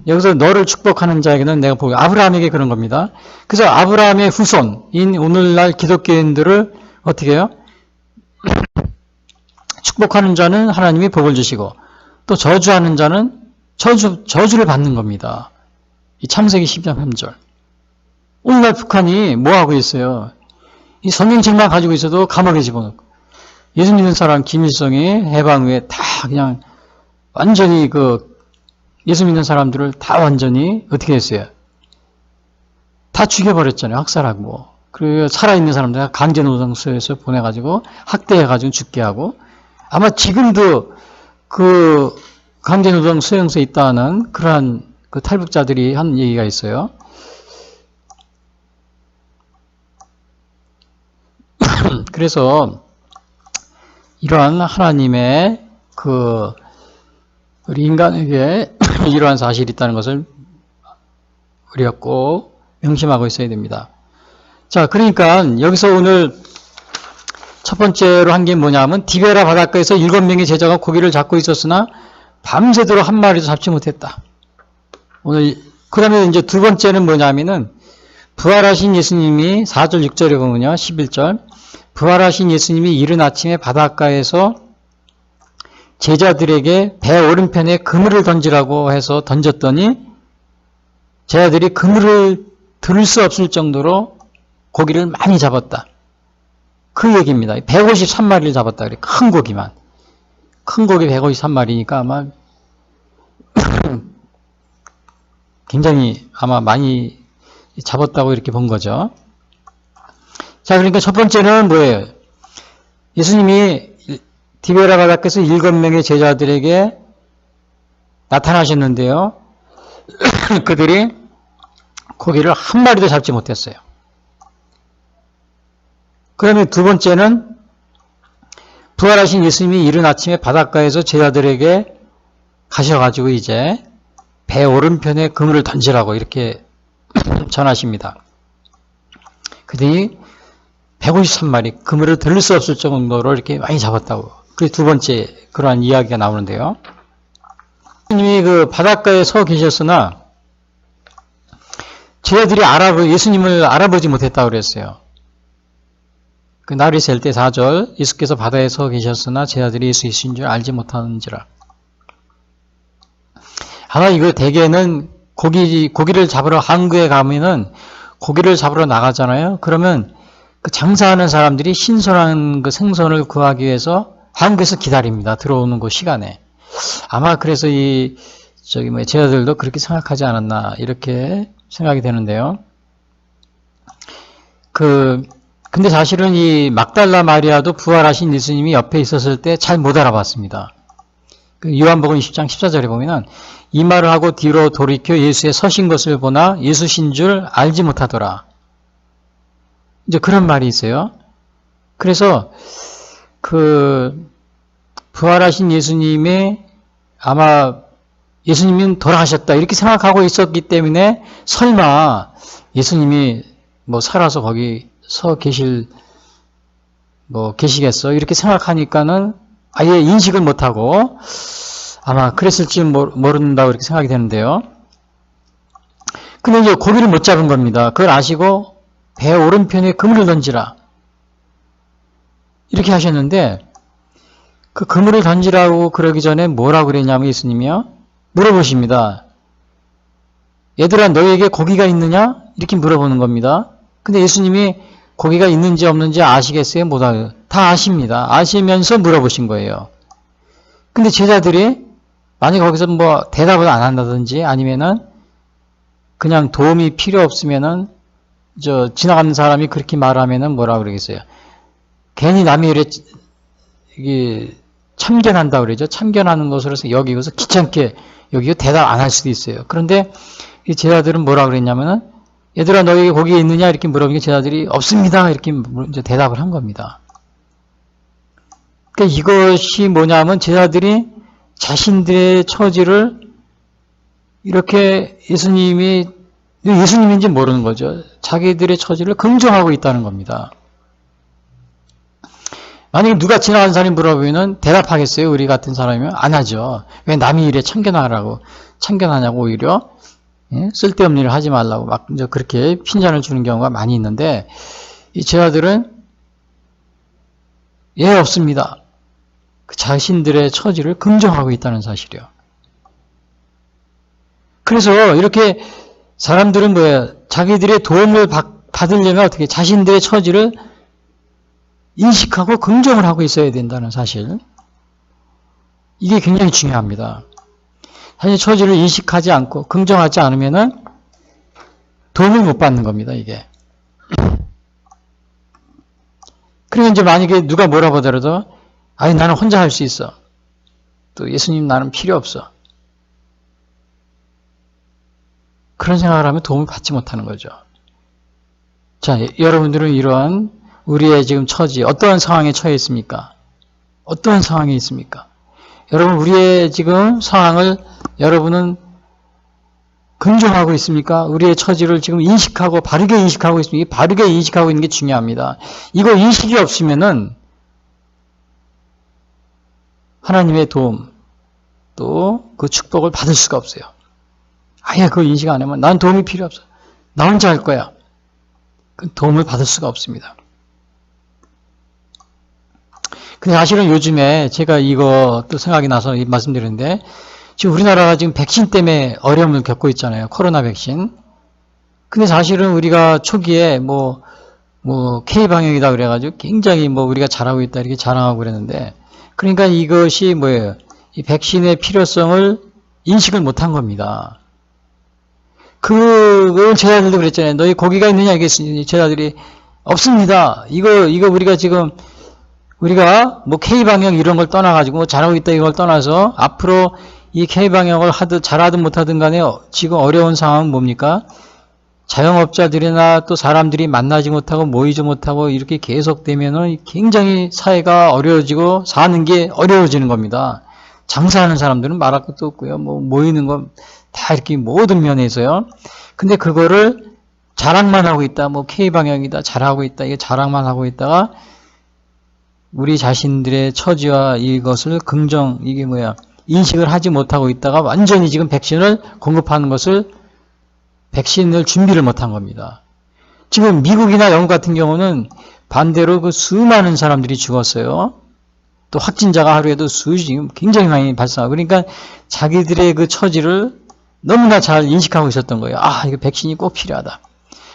여기서 너를 축복하는 자에게는 내가 복을, 아브라함에게 그런 겁니다. 그래서 아브라함의 후손인 오늘날 기독교인들을 어떻게 해요? 축복하는 자는 하나님이 복을 주시고 또 저주하는 자는 저주를 받는 겁니다. 이 창세기 10장 3절. 오늘날 북한이 뭐 하고 있어요? 이 성경책만 가지고 있어도 감옥에 집어넣고, 예수 믿는 사람 김일성이 해방 후에 다 그냥 완전히 예수 믿는 사람들을 다 완전히 어떻게 했어요? 다 죽여버렸잖아요. 학살하고. 그리고 살아있는 사람들 강제노동소에서 보내가지고 학대해가지고 죽게 하고, 아마 지금도 강제노동 수용소에 있다는 그러한 탈북자들이 한 얘기가 있어요. 그래서 이러한 하나님의 우리 인간에게 이러한 사실이 있다는 것을 우리가 꼭 명심하고 있어야 됩니다. 자, 그러니까 여기서 오늘 첫 번째로 한 게 뭐냐면 디베라 바닷가에서 7명의 제자가 고기를 잡고 있었으나 밤새도록 한 마리도 잡지 못했다. 오늘 그다음에 이제 두 번째는 뭐냐면은 부활하신 예수님이 4절 6절에 보면요. 11절 부활하신 예수님이 이른 아침에 바닷가에서 제자들에게 배 오른편에 그물을 던지라고 해서 던졌더니 제자들이 그물을 들 수 없을 정도로 고기를 많이 잡았다. 그 얘기입니다. 153마리를 잡았다. 그래. 큰 고기만. 큰 고기 153마리니까 아마 굉장히 아마 많이 잡았다고 이렇게 본 거죠. 자, 그러니까 첫 번째는 뭐예요? 예수님이 디베라 바닷가에서 7명의 제자들에게 나타나셨는데요. 그들이 고기를 한 마리도 잡지 못했어요. 그 다음에 두 번째는 부활하신 예수님이 이른 아침에 바닷가에서 제자들에게 가셔가지고 이제 배 오른편에 그물을 던지라고 이렇게 전하십니다. 그들이 153마리 그물을 들을 수 없을 정도로 이렇게 많이 잡았다고. 그게 두 번째 그러한 이야기가 나오는데요. 예수님이 바닷가에 서 계셨으나 제자들이 예수님을 알아보지 못했다고 그랬어요. 날이 셀 때 4절 예수께서 바다에 서 계셨으나 제자들이 예수이신 줄 알지 못하는지라. 아마 이거 대개는 고기를 잡으러 항구에 가면은 고기를 잡으러 나가잖아요. 그러면 장사하는 사람들이 신선한 생선을 구하기 위해서 항구에서 기다립니다. 들어오는 그 시간에. 아마 그래서 제자들도 그렇게 생각하지 않았나 이렇게 생각이 되는데요. 근데 사실은 이 막달라 마리아도 부활하신 예수님이 옆에 있었을 때 잘 못 알아봤습니다. 요한복음 20장 14절에 보면은 이 말을 하고 뒤로 돌이켜 예수의 서신 것을 보나 예수신 줄 알지 못하더라. 이제 그런 말이 있어요. 그래서 부활하신 예수님의 아마 예수님은 돌아가셨다 이렇게 생각하고 있었기 때문에 설마 예수님이 살아서 거기 계시겠어 이렇게 생각하니까는 아예 인식을 못하고 아마 그랬을지 모른다고 이렇게 생각이 되는데요. 근데 이제 고기를 못 잡은 겁니다. 그걸 아시고 배 오른편에 그물을 던지라 이렇게 하셨는데 그 그물을 던지라고 그러기 전에 뭐라고 그랬냐면 예수님이요 물어보십니다. 얘들아 너에게 고기가 있느냐? 이렇게 물어보는 겁니다. 근데 예수님이 고기가 있는지 없는지 아시겠어요? 못하요. 다 아십니다. 아시면서 물어보신 거예요. 근데 제자들이 만약에 거기서 대답을 안 한다든지 아니면은 그냥 도움이 필요 없으면은 지나가는 사람이 그렇게 말하면은 뭐라고 그러겠어요? 괜히 남이 이게 참견한다고 그러죠. 참견하는 것으로서 여기고서 귀찮게 여기고 대답 안 할 수도 있어요. 그런데 이 제자들은 뭐라고 그랬냐면은 얘들아 너에게 고기가 있느냐 이렇게 물어보니까 제자들이 없습니다 이렇게 이제 대답을 한 겁니다. 그러니까 이것이 뭐냐면 제자들이 자신들의 처지를 이렇게 예수님인지 모르는 거죠. 자기들의 처지를 긍정하고 있다는 겁니다. 만약에 누가 지나가는 사람이 물어보면 대답하겠어요? 우리 같은 사람이면 안 하죠. 왜 남이 일에 참견하냐고 오히려 쓸데없는 일을 하지 말라고 막 이제 그렇게 핀잔을 주는 경우가 많이 있는데 이 제자들은 예 없습니다. 자신들의 처지를 긍정하고 있다는 사실이요. 그래서 이렇게 사람들은 뭐예요? 자기들의 도움을 받으려면 어떻게 자신들의 처지를 인식하고 긍정을 하고 있어야 된다는 사실. 이게 굉장히 중요합니다. 자신의 처지를 인식하지 않고 긍정하지 않으면은 도움을 못 받는 겁니다, 이게. 그러면 이제 만약에 누가 뭐라 보더라도 아니 나는 혼자 할 수 있어. 또 예수님 나는 필요 없어. 그런 생각을 하면 도움을 받지 못하는 거죠. 자, 여러분들은 이러한 우리의 지금 처지, 어떠한 상황에 처해 있습니까? 어떠한 상황에 있습니까? 여러분, 우리의 지금 상황을 여러분은 긍정하고 있습니까? 우리의 처지를 지금 인식하고, 바르게 인식하고 있습니까? 바르게 인식하고 있는 게 중요합니다. 이거 인식이 없으면은 하나님의 도움, 또 그 축복을 받을 수가 없어요. 아예 그거 인식 안 하면 난 도움이 필요 없어. 나 혼자 할 거야. 그 도움을 받을 수가 없습니다. 근데 사실은 요즘에 제가 이것도 생각이 나서 말씀드리는데 지금 우리나라가 지금 백신 때문에 어려움을 겪고 있잖아요. 코로나 백신. 근데 사실은 우리가 초기에 뭐 K방역이다 그래가지고 굉장히 우리가 잘하고 있다 이렇게 자랑하고 그랬는데 그러니까 이것이 뭐예요? 이 백신의 필요성을 인식을 못한 겁니다. 그걸 제자들도 그랬잖아요. 너희 고기가 있느냐 이랬으니 제자들이 없습니다. 이거 우리가 K방역 이런 걸 떠나가지고 잘하고 있다 이걸 떠나서 앞으로 이 K방역을 잘하든 못하든 간에 지금 어려운 상황은 뭡니까? 자영업자들이나 또 사람들이 만나지 못하고 모이지 못하고 이렇게 계속되면은 굉장히 사회가 어려워지고 사는 게 어려워지는 겁니다. 장사하는 사람들은 말할 것도 없고요. 모이는 건 다 이렇게 모든 면에서요. 근데 그거를 자랑만 하고 있다. K방역이다. 잘하고 있다. 이게 자랑만 하고 있다가 우리 자신들의 처지와 이것을 인식을 하지 못하고 있다가 완전히 지금 백신을 공급하는 것을 백신을 준비를 못한 겁니다. 지금 미국이나 영국 같은 경우는 반대로 그 수많은 사람들이 죽었어요. 또 확진자가 하루에도 지금 굉장히 많이 발생하고 그러니까 자기들의 그 처지를 너무나 잘 인식하고 있었던 거예요. 이거 백신이 꼭 필요하다.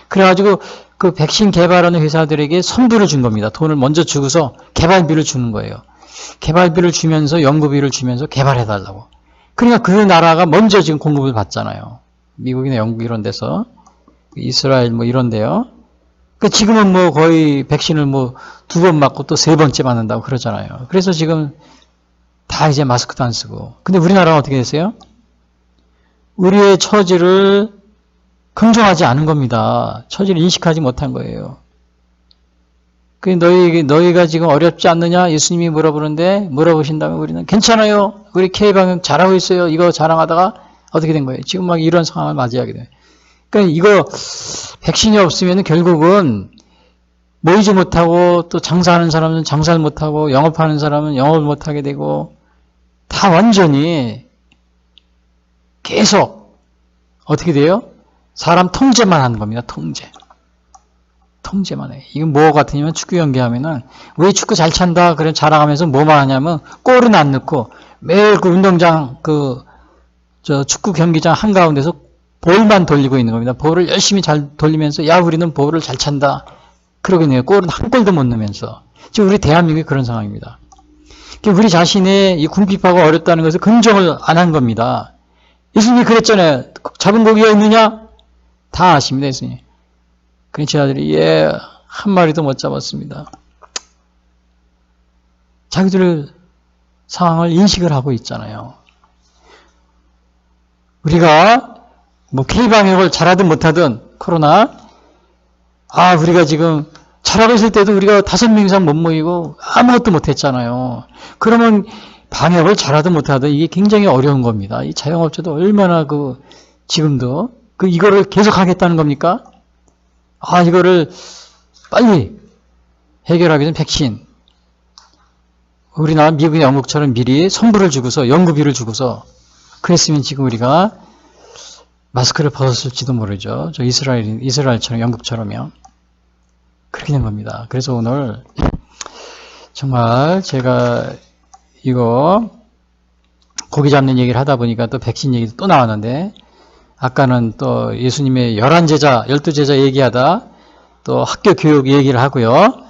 그래가지고 그 백신 개발하는 회사들에게 선불을 준 겁니다. 돈을 먼저 주고서 개발비를 주는 거예요. 개발비를 주면서 연구비를 주면서 개발해달라고. 그러니까 그 나라가 먼저 지금 공급을 받잖아요. 미국이나 영국 이런 데서. 이스라엘 이런 데요. 지금은 거의 백신을 2번 맞고 또 3번째 맞는다고 그러잖아요. 그래서 지금 다 이제 마스크도 안 쓰고. 근데 우리나라는 어떻게 됐어요? 우리의 처지를 긍정하지 않은 겁니다. 처지를 인식하지 못한 거예요. 너희가 지금 어렵지 않느냐? 예수님이 물어보신다면 우리는 괜찮아요. 우리 K방역 잘하고 있어요. 이거 자랑하다가 어떻게 된 거예요? 지금 이런 상황을 맞이하게 돼요. 그러니까 이거 백신이 없으면 결국은 모이지 못하고 또 장사하는 사람은 장사를 못하고 영업하는 사람은 영업을 못하게 되고 다 완전히 계속 어떻게 돼요? 사람 통제만 하는 겁니다. 통제만 해. 이건 뭐 같으냐면 축구 경기하면은 왜 축구 잘 찬다 그런 자랑하면서 뭐만 하냐면 골은 안 넣고 매일 그 운동장 축구 경기장 한가운데서 볼만 돌리고 있는 겁니다. 볼을 열심히 잘 돌리면서 야 우리는 볼을 잘 찬다. 그러겠네요. 골은 한 골도 못 넣으면서. 지금 우리 대한민국이 그런 상황입니다. 우리 자신의 이 궁핍하고 어렵다는 것을 긍정을 안 한 겁니다. 예수님이 그랬잖아요. 잡은 고기가 있느냐? 다 아십니다. 예수님. 그러니 제자들이 한 마리도 못 잡았습니다. 자기들 상황을 인식을 하고 있잖아요. 우리가 K방역을 잘하든 못하든 코로나 우리가 지금 잘하고 있을 때도 우리가 5명 이상 못 모이고 아무것도 못했잖아요. 그러면 방역을 잘하든 못하든 이게 굉장히 어려운 겁니다. 이 자영업자도 얼마나 지금도 이거를 계속 하겠다는 겁니까? 이거를 빨리 해결하기 위해서 백신. 우리나라 미국이나 영국처럼 미리 선불을 주고서 연구비를 주고서 그랬으면 지금 우리가 마스크를 벗었을지도 모르죠. 저 이스라엘처럼 영국처럼요. 그렇게 된 겁니다. 그래서 오늘 정말 제가 이거 고기 잡는 얘기를 하다 보니까 또 백신 얘기도 또 나왔는데 아까는 또 예수님의 11제자, 12제자 얘기하다 또 학교 교육 얘기를 하고요.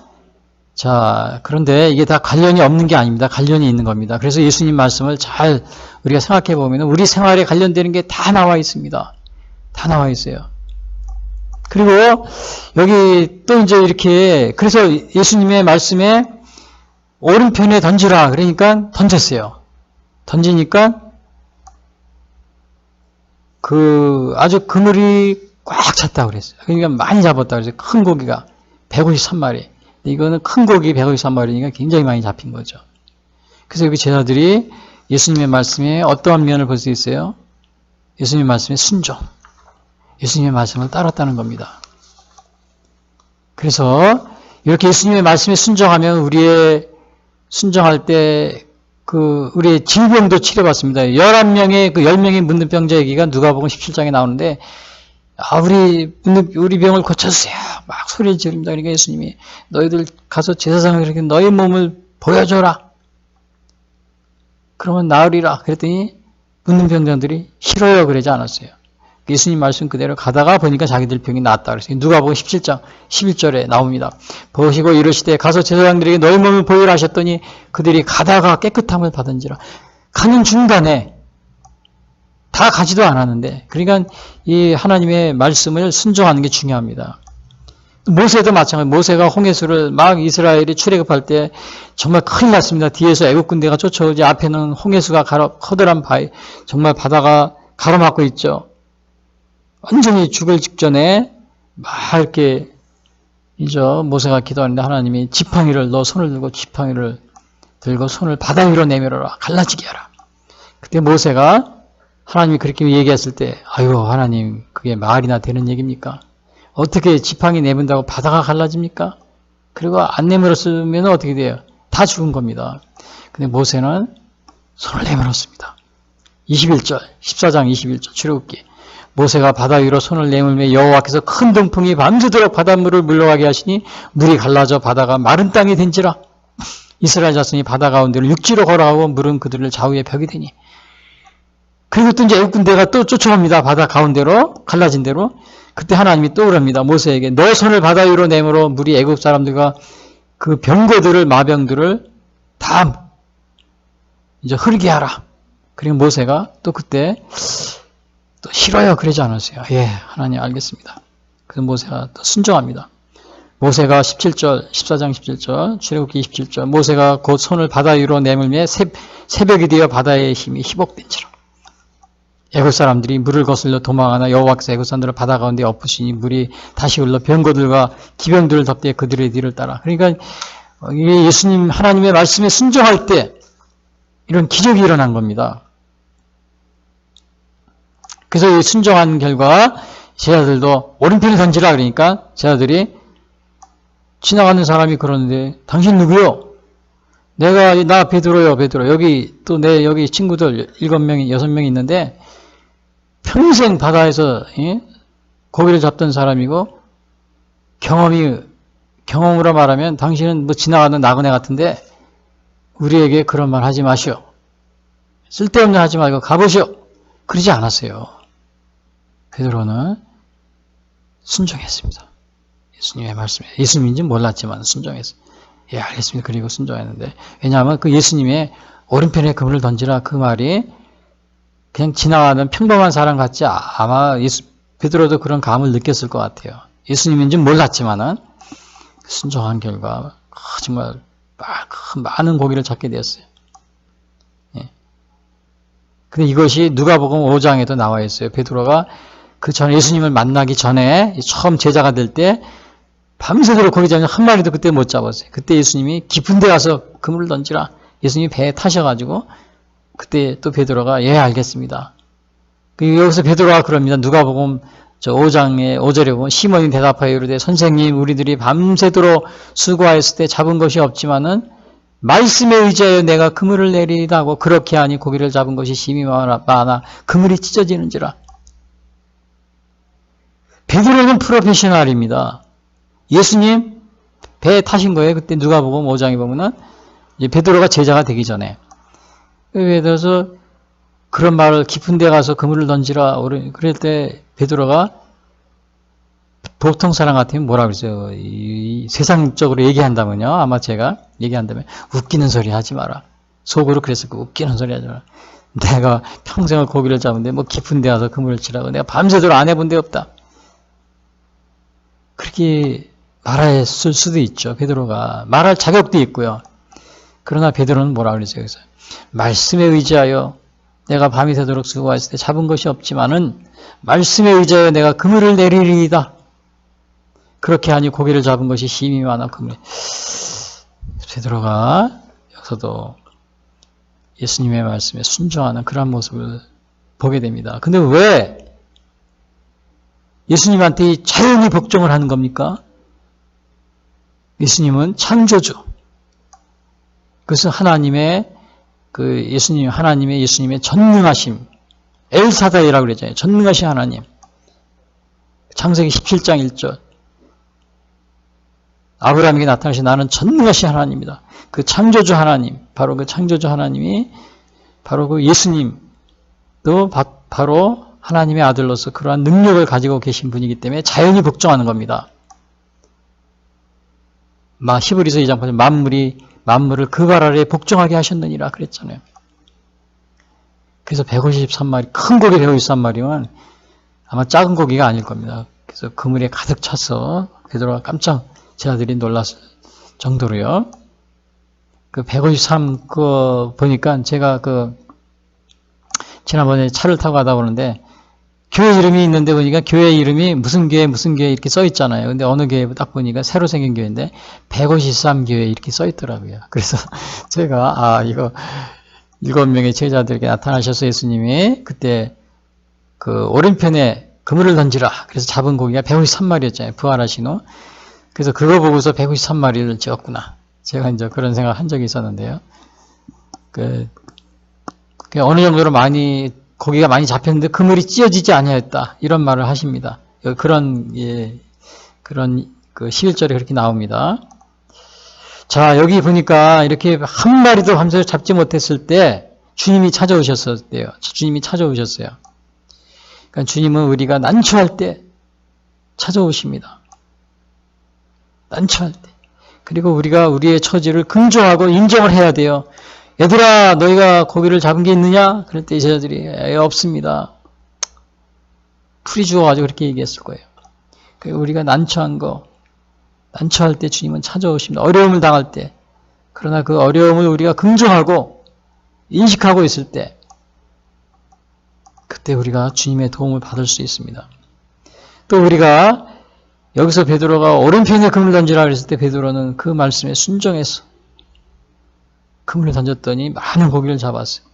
자, 그런데 이게 다 관련이 없는 게 아닙니다. 관련이 있는 겁니다. 그래서 예수님 말씀을 잘 우리가 생각해 보면 우리 생활에 관련되는 게 다 나와 있습니다. 다 나와 있어요. 그리고 여기 또 이제 이렇게 그래서 예수님의 말씀에 오른편에 던지라 그러니까 던졌어요. 던지니까 아주 그물이 꽉 찼다 그랬어요. 그러니까 많이 잡았다 그랬어요. 큰 고기가 153마리. 이거는 큰 고기 153마리니까 굉장히 많이 잡힌 거죠. 그래서 여기 제자들이 예수님의 말씀에 어떠한 면을 볼 수 있어요? 예수님의 말씀에 순종. 예수님의 말씀을 따랐다는 겁니다. 그래서 이렇게 예수님의 말씀에 순종하면 순종할 때 우리의 질병도 치료받습니다. 11명의 10명의 묻는 병자 얘기가 누가복음 17장에 나오는데 우리 병을 고쳐주세요. 막 소리를 지릅니다. 그러니까 예수님이 너희들 가서 제사장을 이렇게 너희 몸을 보여줘라. 그러면 나으리라. 그랬더니 묻는 병자들이 싫어요. 그러지 않았어요. 예수님 말씀 그대로 가다가 보니까 자기들 병이 나았다 그랬어요. 누가복음 17장 11절에 나옵니다. 보시고 이르시되 가서 제사장들에게 너희 몸을 보이라 하셨더니 그들이 가다가 깨끗함을 받은지라. 가는 중간에 다 가지도 않았는데 그러니까 이 하나님의 말씀을 순종하는 게 중요합니다. 모세도 마찬가지. 모세가 홍해수를 막 이스라엘이 출애굽할 때 정말 큰일 났습니다. 뒤에서 애국 군대가 쫓아오지 앞에는 홍해수가 커다란 바위 정말 바다가 가로막고 있죠. 완전히 죽을 직전에 막 이렇게 모세가 기도하는데 하나님이 너 손을 들고 지팡이를 들고 손을 바다 위로 내밀어라. 갈라지게 하라. 그때 모세가 하나님이 그렇게 얘기했을 때 하나님 그게 말이나 되는 얘기입니까? 어떻게 지팡이 내민다고 바다가 갈라집니까? 그리고 안 내밀었으면 어떻게 돼요? 다 죽은 겁니다. 근데 모세는 손을 내밀었습니다. 21절 14장 21절 출애굽기 모세가 바다 위로 손을 내밀며 여호와께서 큰 동풍이 밤새도록 바닷물을 물러가게 하시니 물이 갈라져 바다가 마른 땅이 된지라. 이스라엘 자손이 바다 가운데로 육지로 걸어가고 물은 그들을 좌우에 벽이 되니. 그리고 또 이제 애국 군대가 또 쫓아옵니다. 바다 가운데로 갈라진 대로. 그때 하나님이 또 그럽니다. 모세에게 너 손을 바다 위로 내밀어 물이 애국 사람들과 그 병거들을 마병들을 다 이제 흐르게 하라. 그리고 모세가 또 그때 또 싫어요. 그러지 않았어요. 예, 하나님 알겠습니다. 그래서 모세가 또 순종합니다. 모세가 14장 17절, 출애굽기 27절, 모세가 곧 손을 바다 위로 내밀며 새벽이 되어 바다의 힘이 희복된지라. 애국 사람들이 물을 거슬러 도망하나 여호와께서 애국 사람들을 바다 가운데 엎으시니 물이 다시 흘러 병거들과 기병들을 덮되 그들의 뒤를 따라. 그러니까 예수님 하나님의 말씀에 순종할 때 이런 기적이 일어난 겁니다. 그래서 이 순종한 결과 제자들도 오른편에 던지라 그러니까 제자들이 지나가는 사람이 그러는데 당신 누구요? 나 베드로요. 여기 또 여기 친구들 7명이 6명이 있는데 평생 바다에서 고기를 잡던 사람이고 경험으로 말하면 당신은 지나가는 나그네 같은데 우리에게 그런 말 하지 마시오. 쓸데없는 하지 말고 가보시오. 그러지 않았어요. 베드로는 순종했습니다. 예수님의 말씀에. 예수님인지 몰랐지만 순종했어요. 예, 알겠습니다. 그리고 순종했는데. 왜냐하면 그 예수님의 오른편에 그물을 던지라 그 말이 그냥 지나가는 평범한 사람 같지 아마 베드로도 그런 감을 느꼈을 것 같아요. 예수님인지 몰랐지만은 순종한 결과 정말 많은 고기를 잡게 되었어요. 예. 근데 이것이 누가복음 5장에도 나와 있어요. 베드로가 그 전에 예수님을 만나기 전에 처음 제자가 될 때 밤새도록 거기 잡는 한 마리도 그때 못 잡았어요. 그때 예수님이 깊은 데 가서 그물을 던지라. 예수님이 배에 타셔가지고 그때 또 베드로가 예 알겠습니다. 여기서 베드로가 그럽니다. 누가복음 5장에 5절에 보면 시몬이 대답하여 이르되 선생님 우리들이 밤새도록 수고하였을 때 잡은 것이 없지만은 말씀에 의지하여 내가 그물을 내리다 하고 그렇게 하니 고기를 잡은 것이 심히 많아 그물이 찢어지는지라. 베드로는 프로페셔널입니다. 예수님 배에 타신 거예요. 그때 누가복음 5장에 보면은 이제 베드로가 제자가 되기 전에. 그래서 그런 말을 깊은 데 가서 그물을 던지라. 그럴 때 베드로가 보통 사람 같으면 뭐라 그러죠? 이 세상적으로 얘기한다면요. 아마 제가 얘기한다면 웃기는 소리 하지 마라. 속으로 그랬을 거예요. 웃기는 소리 하지 마라. 내가 평생을 고기를 잡는데 뭐 깊은 데 가서 그물을 치라고. 내가 밤새도록 안 해본 데 없다. 그렇게 말했을 수도 있죠. 베드로가. 말할 자격도 있고요. 그러나 베드로는 뭐라 그러죠? 여기서 말씀에 의지하여 내가 밤이 새도록 수고했을 때 잡은 것이 없지만은 말씀에 의지하여 내가 그물을 내리리이다. 그렇게 하니 고기를 잡은 것이 심히 많아 그물이. 베드로가 여기서도 예수님의 말씀에 순종하는 그런 모습을 보게 됩니다. 근데 왜 예수님한테 자연히 복종을 하는 겁니까? 예수님은 창조주. 그것은 하나님의 예수님의 전능하심. 엘사다이라고 그러잖아요. 전능하신 하나님. 창세기 17장 1절. 아브라함에게 나타나신 나는 전능하신 하나님이다. 그 창조주 하나님, 바로 그 창조주 하나님이 바로 그 예수님도 바로 하나님의 아들로서 그러한 능력을 가지고 계신 분이기 때문에 자연히 복종하는 겁니다. 히브리서 2장 8절 만물을 그 발 아래에 복종하게 하셨느니라 그랬잖아요. 그래서 153마리, 큰 고기 153마리면 아마 작은 고기가 아닐 겁니다. 그래서 그물에 가득 차서 베드로가 깜짝 제자들이 놀랐을 정도로요. 그 153 보니까 제가 지난번에 차를 타고 가다 보는데 교회 이름이 있는데 보니까 교회 이름이 무슨 교회 이렇게 써 있잖아요. 근데 어느 교회 딱 보니까 새로 생긴 교회인데 153교회 이렇게 써 있더라고요. 그래서 제가 이거 7명의 제자들에게 나타나셔서 예수님이 그때 그 오른편에 그물을 던지라. 그래서 잡은 고기가 153마리였잖아요. 부활하신 후. 그래서 그거 보고서 153마리를 지었구나. 제가 이제 그런 생각 한 적이 있었는데요. 어느 정도로 고기가 많이 잡혔는데 그물이 찢어지지 아니하였다. 이런 말을 하십니다. 그런 11절에 그렇게 나옵니다. 자, 여기 보니까 이렇게 한 마리도 밤새 잡지 못했을 때 주님이 찾아오셨어요. 그러니까 주님은 우리가 난처할 때 찾아오십니다. 난처할 때. 그리고 우리가 우리의 처지를 긍정하고 인정을 해야 돼요. 얘들아, 너희가 고기를 잡은 게 있느냐? 그럴 때 제자들이 없습니다. 풀이 주워가지고 그렇게 얘기했을 거예요. 우리가 난처할 때 주님은 찾아오십니다. 어려움을 당할 때. 그러나 그 어려움을 우리가 긍정하고 인식하고 있을 때 그때 우리가 주님의 도움을 받을 수 있습니다. 또 우리가 여기서 베드로가 오른편에 그물을 던지라 그랬을 때 베드로는 그 말씀에 순종해서 그물을 던졌더니 많은 고기를 잡았어요.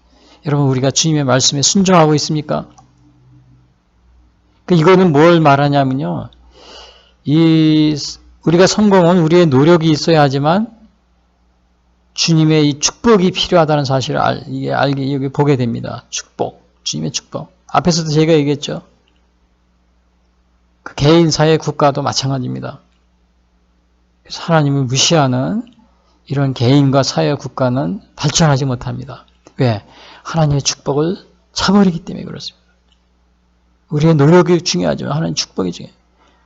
여러분 우리가 주님의 말씀에 순종하고 있습니까? 이거는 뭘 말하냐면요. 우리가 성공은 우리의 노력이 있어야 하지만 주님의 이 축복이 필요하다는 사실을 여기 보게 됩니다. 축복. 주님의 축복. 앞에서도 제가 얘기했죠. 그 개인, 사회, 국가도 마찬가지입니다. 그래서 하나님을 무시하는 이런 개인과 사회, 국가는 발전하지 못합니다. 왜? 하나님의 축복을 차버리기 때문에 그렇습니다. 우리의 노력이 중요하지만 하나님의 축복이 중요해요.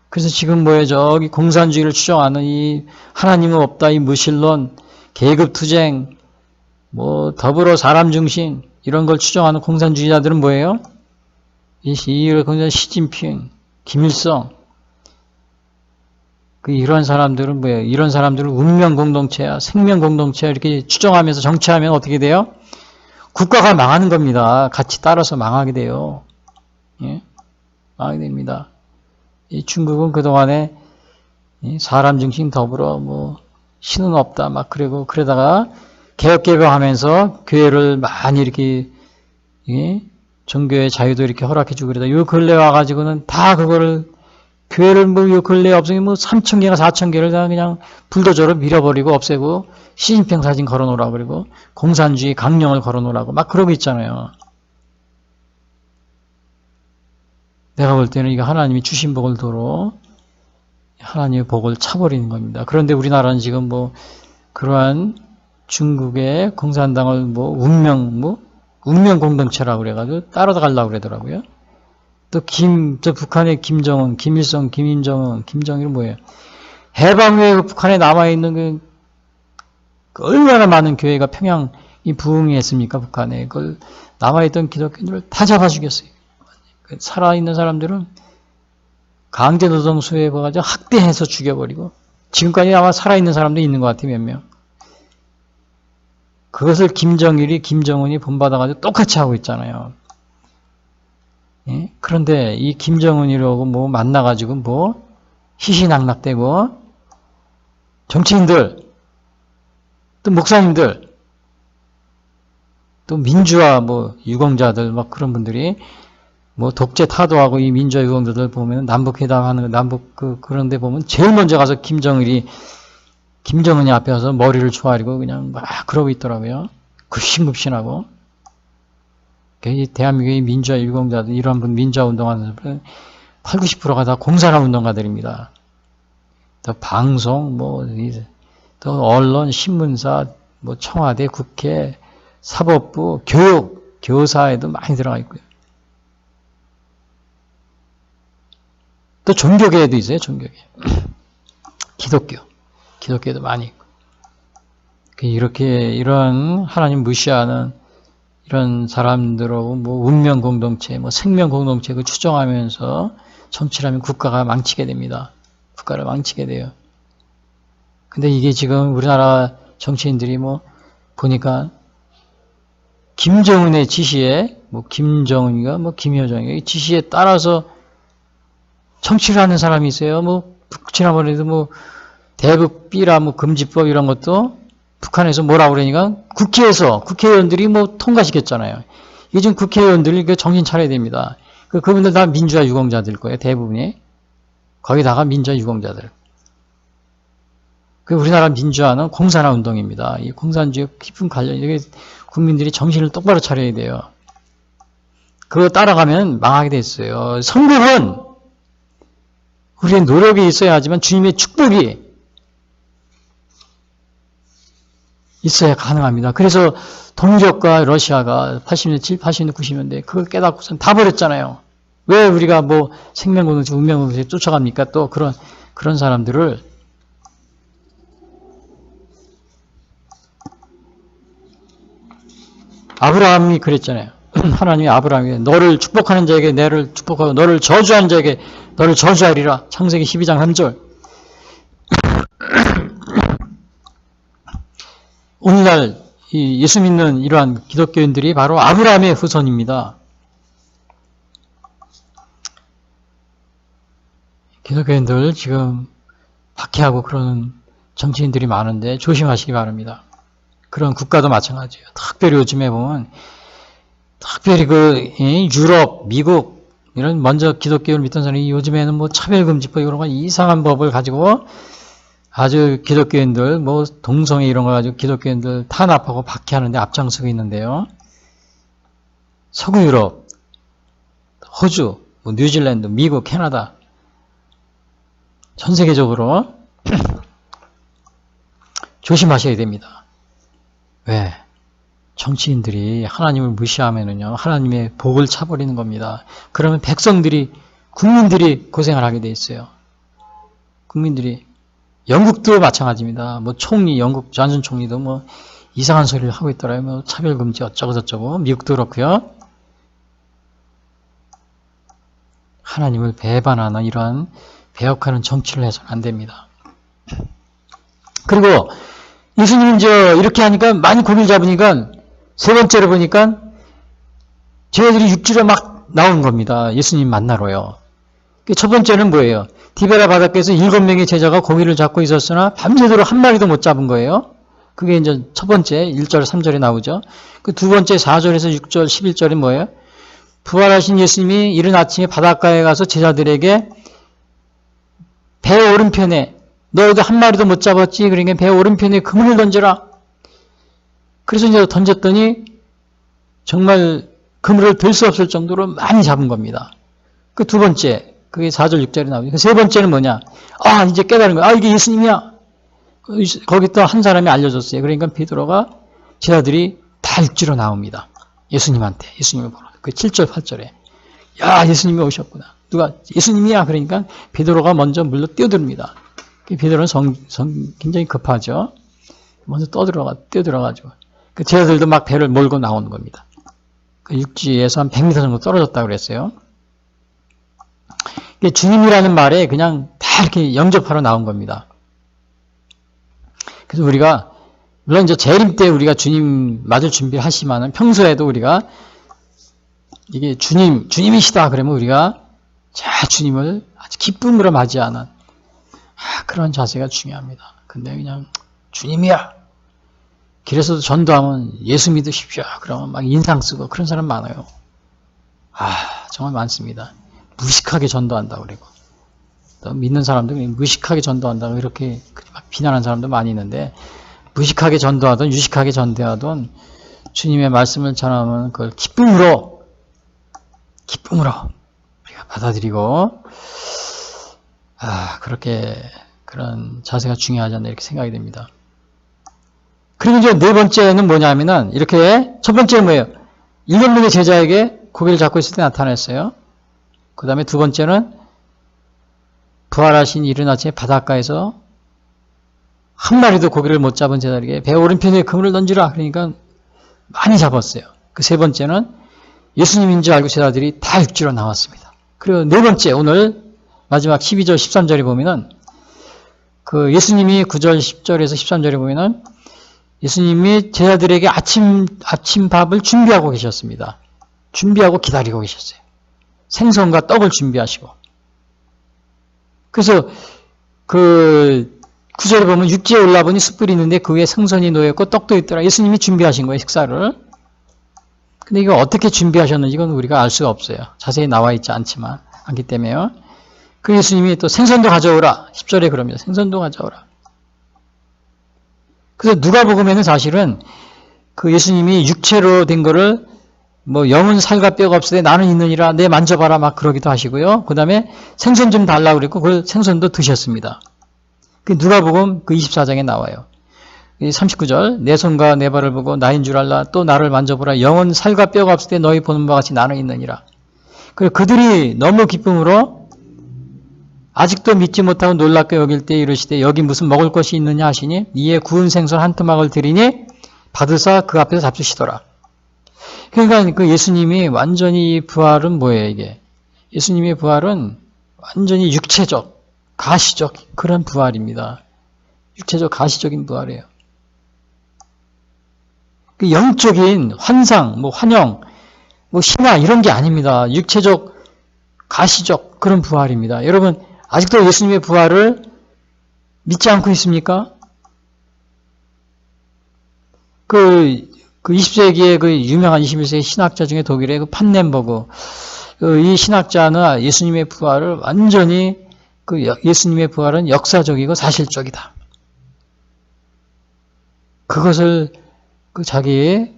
그래서 지금 저기 공산주의를 추정하는 이 하나님은 없다, 이 무신론, 계급투쟁, 더불어 사람 중심, 이런 걸 추정하는 공산주의자들은 뭐예요? 시진핑, 김일성, 이런 사람들은 뭐예요? 이런 사람들은 운명 공동체야, 생명 공동체야, 이렇게 추정하면서 정치하면 어떻게 돼요? 국가가 망하는 겁니다. 같이 따라서 망하게 돼요. 예? 망하게 됩니다. 이 중국은 그동안에 사람 중심 더불어 뭐 신은 없다 막 그러고 그러다가 개혁개방하면서 교회를 많이 이렇게 종교의 자유도 이렇게 허락해주고 그러다 요 근래 와가지고는 다 그거를 교회를 뭐 요 근래 없으니 뭐 3,000개가 4,000개를 다 그냥 불도저로 밀어버리고 없애고 시진핑 사진 걸어놓으라고 그리고 공산주의 강령을 걸어놓으라고 막 그러고 있잖아요. 내가 볼 때는 이거 하나님이 주신 복을 도로 하나님의 복을 차버리는 겁니다. 그런데 우리나라는 지금 뭐 그러한 중국의 공산당을 뭐 운명 공동체라고 그래가지고 따라가려고 그러더라고요. 또 저 북한의 김정은, 김일성, 김임정은, 김정일은 뭐예요? 해방 후에 북한에 남아있는 그 얼마나 많은 교회가 평양이 부흥했습니까? 북한에. 그걸 남아있던 기독교인들을 다 잡아 죽였어요. 살아있는 사람들은 강제노동 수혜해가지고 학대해서 죽여버리고 지금까지 아마 살아있는 사람도 있는 것 같아요. 몇 명. 그것을 김정일이 김정은이 본받아가지고 똑같이 하고 있잖아요. 예? 그런데 이 김정은이라고 뭐 만나가지고 뭐 희희낙낙대고 정치인들 또 목사님들 또 민주화 뭐 유공자들 막 그런 분들이 뭐 독재 타도하고 이 민주화 유공자들 보면 남북회담 하는 남북 그런데 보면 제일 먼저 가서 김정은이 앞에 와서 머리를 조아리고 그냥 막 그러고 있더라고요. 급신급신하고. 이 대한민국의 민주화 유공자들, 이런 분 민주화 운동하는 분들 80, 90%가 다 공산화 운동가들입니다. 또 방송, 또 언론, 신문사, 뭐 청와대, 국회, 사법부, 교육, 교사에도 많이 들어가 있고요. 또 종교계에도 있어요, 종교계. 기독교도 많이 있고. 이렇게, 이런 하나님 무시하는 이런 사람들하고 뭐 운명 공동체, 뭐 생명 공동체 그 추정하면서 정치를 하면 국가가 망치게 됩니다. 국가를 망치게 돼요. 근데 이게 지금 우리나라 정치인들이 뭐 보니까 김정은의 지시에, 뭐 김정은이가 뭐 김여정이 지시에 따라서 정치를 하는 사람이 있어요. 뭐 지난번에도 뭐 대북 비라 뭐 금지법 이런 것도 북한에서 뭐라고 그러니까 국회의원들이 뭐 통과시켰잖아요. 이게 지금 국회의원들이 정신 차려야 됩니다. 그분들 다 민주화 유공자들 거예요. 대부분이. 거기다가 민주화 유공자들. 우리나라 민주화는 공산화 운동입니다. 이 공산주의 깊은 관련, 이게 국민들이 정신을 똑바로 차려야 돼요. 그거 따라가면 망하게 돼 있어요. 성공은 우리의 노력이 있어야 하지만 주님의 축복이 있어야 가능합니다. 그래서 동족과 러시아가 80년대, 80년대, 90년대 그걸 깨닫고선 다 버렸잖아요. 왜 우리가 뭐 생명공동체, 운명공동체 쫓아갑니까? 또 그런 사람들을 아브라함이 그랬잖아요. 하나님이 아브라함에게 너를 축복하는 자에게 내를 축복하고 너를 저주하는 자에게 너를 저주하리라. 창세기 12장 3절. 오늘날 이 예수 믿는 이러한 기독교인들이 바로 아브라함의 후손입니다. 기독교인들 지금 박해하고 그러는 정치인들이 많은데 조심하시기 바랍니다. 그런 국가도 마찬가지예요. 특별히 요즘에 보면 특별히 유럽, 미국 이런 먼저 기독교를 믿던 사람이 요즘에는 뭐 차별금지법 이런 거 이상한 법을 가지고 아주 기독교인들 뭐 동성애 이런 거 가지고 기독교인들 탄압하고 박해하는데 앞장서고 있는데요. 서구 유럽, 호주, 뭐 뉴질랜드, 미국, 캐나다 전 세계적으로 조심하셔야 됩니다. 왜? 정치인들이 하나님을 무시하면은요, 하나님의 복을 차버리는 겁니다. 그러면 백성들이, 국민들이 고생을 하게 돼 있어요. 국민들이. 영국도 마찬가지입니다. 뭐 총리, 영국 존슨 총리도 뭐 이상한 소리를 하고 있더라고요. 뭐 차별금지 어쩌고저쩌고. 미국도 그렇고요. 하나님을 배반하는 이러한 배역하는 정치를 해서는 안 됩니다. 그리고 예수님 이렇게 하니까 많이 고민을 잡으니까 세 번째로 보니까 저희들이 육지로 막 나온 겁니다. 예수님 만나러요. 첫 번째는 뭐예요? 디베라 바닷가에서 7명의 제자가 고기를 잡고 있었으나 밤새도록 한 마리도 못 잡은 거예요. 그게 이제 첫 번째 1절 3절에 나오죠. 그 두 번째 4절에서 6절 11절이 뭐예요? 부활하신 예수님이 이른 아침에 바닷가에 가서 제자들에게 배 오른편에 너희도 한 마리도 못 잡았지? 그러니까 배 오른편에 그물을 던져라. 그래서 이제 던졌더니 정말 그물을 들 수 없을 정도로 많이 잡은 겁니다. 그 두 번째, 그게 4절 6절에 나오죠. 그 세 번째는 뭐냐? 아, 이제 깨달은 거야. 아, 이게 예수님이야. 거기 또 한 사람이 알려줬어요. 그러니까 베드로가 제자들이 다 육지로 나옵니다. 예수님한테, 예수님을 보러. 그 7절 8절에 야, 예수님이 오셨구나. 누가 예수님이야. 그러니까 베드로가 먼저 물로 뛰어듭니다. 베드로는 굉장히 급하죠. 먼저 뛰어들어가지고 그 제자들도 막 배를 몰고 나오는 겁니다. 그 육지에서 한 100m 정도 떨어졌다고 그랬어요. 주님이라는 말에 그냥 다 이렇게 영접하러 나온 겁니다. 그래서 우리가 물론 이제 재림 때 우리가 주님 맞을 준비하시면은 평소에도 우리가 이게 주님이시다 그러면 우리가 자 주님을 아주 기쁨으로 맞이하는 그런 자세가 중요합니다. 근데 그냥 주님이야. 길에서도 전도하면 예수 믿으십시오. 그러면 막 인상 쓰고 그런 사람 많아요. 정말 많습니다. 무식하게 전도한다고 그러고 또 믿는 사람들 무식하게 전도한다고 이렇게 막 비난하는 사람도 많이 있는데 무식하게 전도하든 유식하게 전도하든 주님의 말씀을 전하면 그걸 기쁨으로 우리가 받아들이고 그렇게 그런 자세가 중요하지 않나 이렇게 생각이 됩니다. 그리고 이제 네 번째는 뭐냐면은 이렇게 첫 번째는 뭐예요? 7명의 제자에게 고기를 잡고 있을 때 나타났어요. 그 다음에 두 번째는 부활하신 이른 아침에 바닷가에서 한 마리도 고기를 못 잡은 제자에게 배 오른편에 그물을 던지라. 그러니까 많이 잡았어요. 그 세 번째는 예수님인 줄 알고 제자들이 다 육지로 나왔습니다. 그리고 네 번째 오늘 마지막 12절 13절에 보면은 그 예수님이 9절 10절에서 13절에 보면은 예수님이 제자들에게 아침밥을 준비하고 계셨습니다. 준비하고 기다리고 계셨어요. 생선과 떡을 준비하시고. 그래서 그 9절에 보면 육지에 올라보니 숯불이 있는데 그 위에 생선이 놓여있고 떡도 있더라. 예수님이 준비하신 거예요, 식사를. 근데 이거 어떻게 준비하셨는지 이건 우리가 알 수가 없어요. 자세히 나와 있지 않기 때문에요. 그 예수님이 또 생선도 가져오라. 10절에 그럽니다. 생선도 가져오라. 그래서 누가복음에는 사실은 그 예수님이 육체로 된 거를 뭐 영은 살과 뼈가 없으되 나는 있느니라 내 만져봐라 막 그러기도 하시고요. 그 다음에 생선 좀 달라고 그랬고 그 생선도 드셨습니다. 그 누가복음 그 24장에 나와요. 39절 내 손과 내 발을 보고 나인 줄 알라 또 나를 만져보라 영은 살과 뼈가 없을 때 너희 보는 바와 같이 나는 있느니라. 그리고 그들이 너무 기쁨으로 아직도 믿지 못하고 놀랍게 여길 때 이르시되 여기 무슨 먹을 것이 있느냐 하시니 이에 구운 생선 한 토막을 드리니 받으사 그 앞에서 잡수시더라. 그러니까 그 예수님이 완전히 부활은 뭐예요 이게? 예수님의 부활은 완전히 육체적, 가시적 그런 부활입니다. 육체적, 가시적인 부활이에요. 그 영적인 환상, 환영, 신화 이런 게 아닙니다. 육체적, 가시적 그런 부활입니다. 여러분 아직도 예수님의 부활을 믿지 않고 있습니까? 그 20세기의 그 유명한 21세기 신학자 중에 독일의 그 판넨버그 이 신학자는 예수님의 부활을 완전히 예수님의 부활은 역사적이고 사실적이다. 그것을 자기의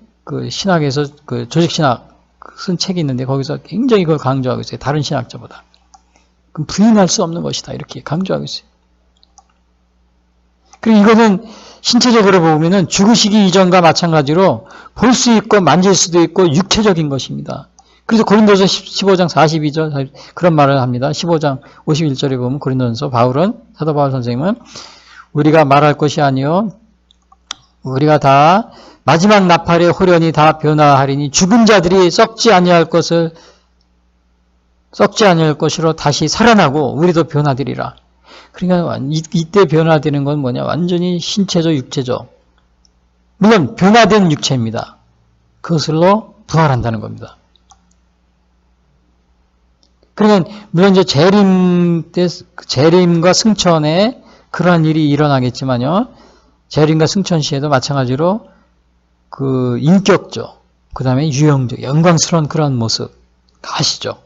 신학에서 조직신학 쓴 책이 있는데 거기서 굉장히 그걸 강조하고 있어요. 다른 신학자보다. 그럼 부인할 수 없는 것이다. 이렇게 강조하고 있어요. 그리고 이거는 신체적으로 보면은 죽으시기 이전과 마찬가지로 볼 수 있고 만질 수도 있고 육체적인 것입니다. 그래서 고린도서 15장 42절 그런 말을 합니다. 15장 51절에 보면 고린도전서 사도 바울 선생님은 우리가 말할 것이 아니요 우리가 다 마지막 나팔의 호련이 다 변화하리니 죽은 자들이 썩지 아니할 것으로 다시 살아나고 우리도 변화되리라. 그러니까 이때 변화되는 건 뭐냐? 완전히 신체적, 육체적. 물론 변화된 육체입니다. 그것으로 부활한다는 겁니다. 그러니까 물론 이제 재림과 승천에 그러한 일이 일어나겠지만요. 재림과 승천 시에도 마찬가지로 그 인격적, 그 다음에 유형적, 영광스러운 그런 모습, 가시적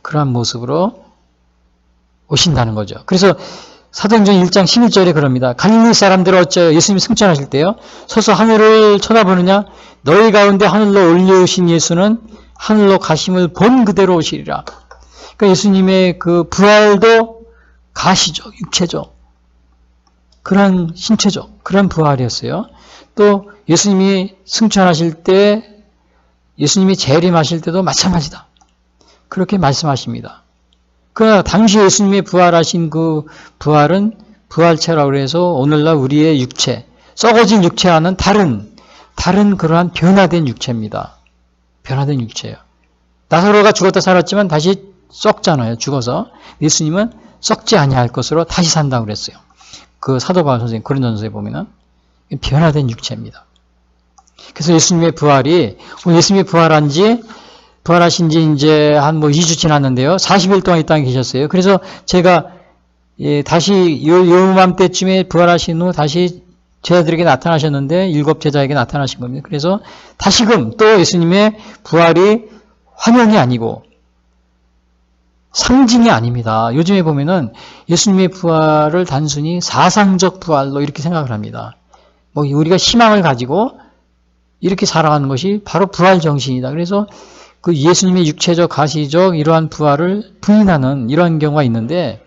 그러한 모습으로 오신다는 거죠. 그래서 사도행전 1장 11절에 그럽니다. 갈릴리 사람들 어째 예수님이 승천하실 때요. 서서 하늘을 쳐다보느냐? 너희 가운데 하늘로 올려오신 예수는 하늘로 가심을 본 그대로 오시리라. 그러니까 예수님의 그 부활도 가시적, 육체적, 그런 신체적, 그런 부활이었어요. 또 예수님이 승천하실 때, 예수님이 재림하실 때도 마찬가지다. 그렇게 말씀하십니다. 그러나 당시 예수님의 부활하신 그 부활은 부활체라고 해서 오늘날 우리의 육체, 썩어진 육체와는 다른 그러한 변화된 육체입니다. 변화된 육체예요. 나사로가 죽었다 살았지만 다시 썩잖아요. 죽어서. 예수님은 썩지 아니할 것으로 다시 산다고 그랬어요. 그 사도 바울 선생님 고린도전서에 보면은 변화된 육체입니다. 그래서 예수님의 부활이 오늘 예수님이 부활하신 지 이제 한 2주 지났는데요. 40일 동안 이 땅에 계셨어요. 그래서 제가 다시 요맘때쯤에 부활하신 후 다시 제자들에게 나타나셨는데 7 제자에게 나타나신 겁니다. 그래서 다시금 또 예수님의 부활이 환영이 아니고 상징이 아닙니다. 요즘에 보면은 예수님의 부활을 단순히 사상적 부활로 이렇게 생각을 합니다. 뭐 우리가 희망을 가지고 이렇게 살아가는 것이 바로 부활 정신이다. 그래서 그 예수님의 육체적, 가시적 이러한 부활을 부인하는 이러한 경우가 있는데,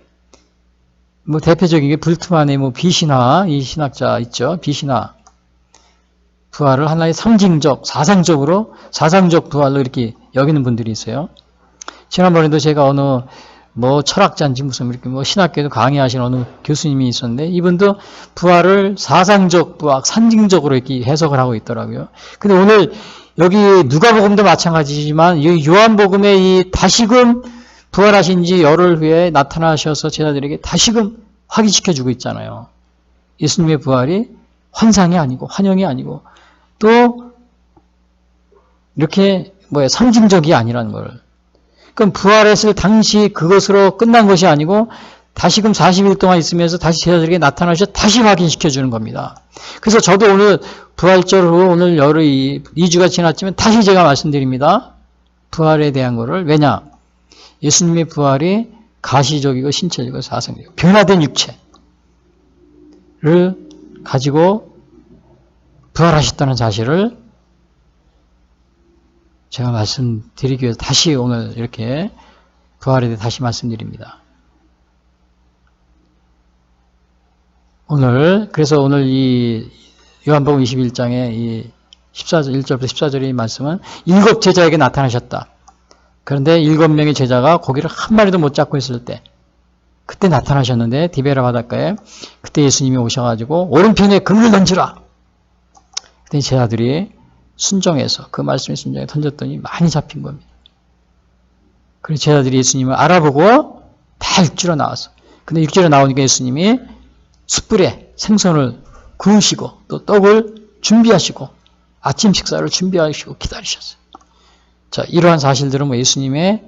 뭐 대표적인 게 불트만의 뭐 비신화, 이 신학자 있죠. 비신화. 부활을 하나의 상징적, 사상적 부활로 이렇게 여기는 분들이 있어요. 지난번에도 제가 어느 뭐 철학자인지 무슨 이렇게 뭐 신학교에도 강의하신 어느 교수님이 있었는데 이분도 부활을 사상적 부활, 상징적으로 이렇게 해석을 하고 있더라고요. 근데 오늘 여기 누가복음도 마찬가지지만 이 요한복음의 이 다시금 부활하신 지 열흘 후에 나타나셔서 제자들에게 다시금 확인시켜주고 있잖아요. 예수님의 부활이 환상이 아니고 환영이 아니고 또 이렇게 상징적이 아니라는 걸. 그럼 부활했을 당시 그것으로 끝난 것이 아니고 다시금 40일 동안 있으면서 다시 제자들에게 나타나셔서 다시 확인시켜주는 겁니다. 그래서 저도 오늘 부활절 후 오늘 열흘 2주가 지났지만 다시 제가 말씀드립니다. 부활에 대한 거를. 왜냐? 예수님의 부활이 가시적이고 신체적이고 사상적이고 변화된 육체를 가지고 부활하셨다는 사실을 제가 말씀드리기 위해서 다시 오늘 이렇게 부활에 대해 다시 말씀드립니다. 그래서 오늘 이 요한복음 21장의 이 1절부터 14절의 말씀은 7 제자에게 나타나셨다. 그런데 7명의 제자가 고기를 한 마리도 못 잡고 있을 때, 그때 나타나셨는데, 디베라 바닷가에, 그때 예수님이 오셔가지고, 오른편에 그물을 던지라! 그때 제자들이 순종해서, 그 말씀에 순종해 던졌더니 많이 잡힌 겁니다. 그래서 제자들이 예수님을 알아보고, 다 육지로 나왔어. 근데 육지로 나오니까 예수님이 숯불에 생선을 구우시고, 또 떡을 준비하시고, 아침 식사를 준비하시고 기다리셨어요. 자, 이러한 사실들은 예수님의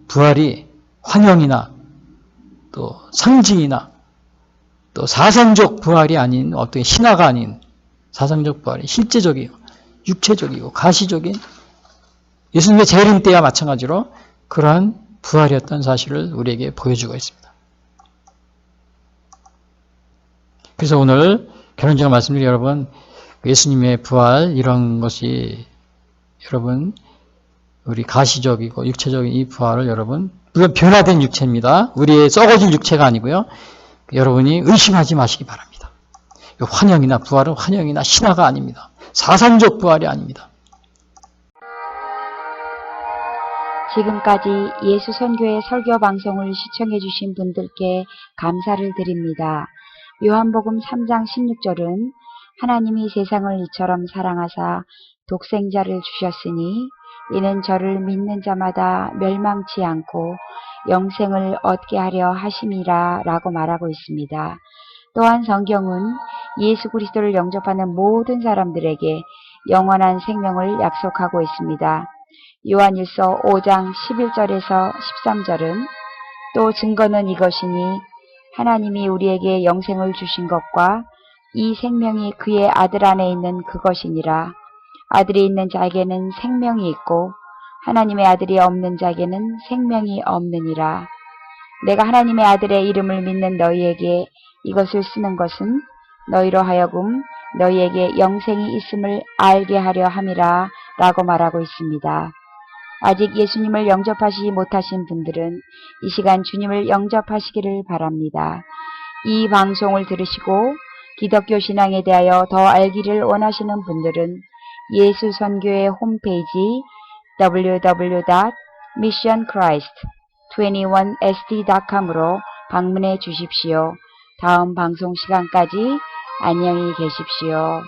부활이 환영이나 또 상징이나 또 사상적 부활이 아닌 어떤 신화가 아닌 사상적 부활이 실제적이고 육체적이고 가시적인 예수님의 재림 때와 마찬가지로 그러한 부활이었던 사실을 우리에게 보여주고 있습니다. 그래서 오늘 결론적으로 말씀드린 여러분, 예수님의 부활 이런 것이 여러분 우리 가시적이고 육체적인 이 부활을 여러분, 물론 변화된 육체입니다. 우리의 썩어질 육체가 아니고요. 여러분이 의심하지 마시기 바랍니다. 환영이나 부활은 환영이나 신화가 아닙니다. 사상적 부활이 아닙니다. 지금까지 예수 선교의 설교 방송을 시청해 주신 분들께 감사를 드립니다. 요한복음 3장 16절은 하나님이 세상을 이처럼 사랑하사 독생자를 주셨으니 이는 저를 믿는 자마다 멸망치 않고 영생을 얻게 하려 하심이라 라고 말하고 있습니다. 또한 성경은 예수 그리스도를 영접하는 모든 사람들에게 영원한 생명을 약속하고 있습니다. 요한일서 5장 11절에서 13절은 또 증거는 이것이니 하나님이 우리에게 영생을 주신 것과 이 생명이 그의 아들 안에 있는 그것이니라. 아들이 있는 자에게는 생명이 있고 하나님의 아들이 없는 자에게는 생명이 없느니라. 내가 하나님의 아들의 이름을 믿는 너희에게 이것을 쓰는 것은 너희로 하여금 너희에게 영생이 있음을 알게 하려 함이라 라고 말하고 있습니다. 아직 예수님을 영접하시지 못하신 분들은 이 시간 주님을 영접하시기를 바랍니다. 이 방송을 들으시고 기독교 신앙에 대하여 더 알기를 원하시는 분들은 예수 선교회 홈페이지 www.missionchrist21sd.com으로 방문해 주십시오. 다음 방송 시간까지 안녕히 계십시오.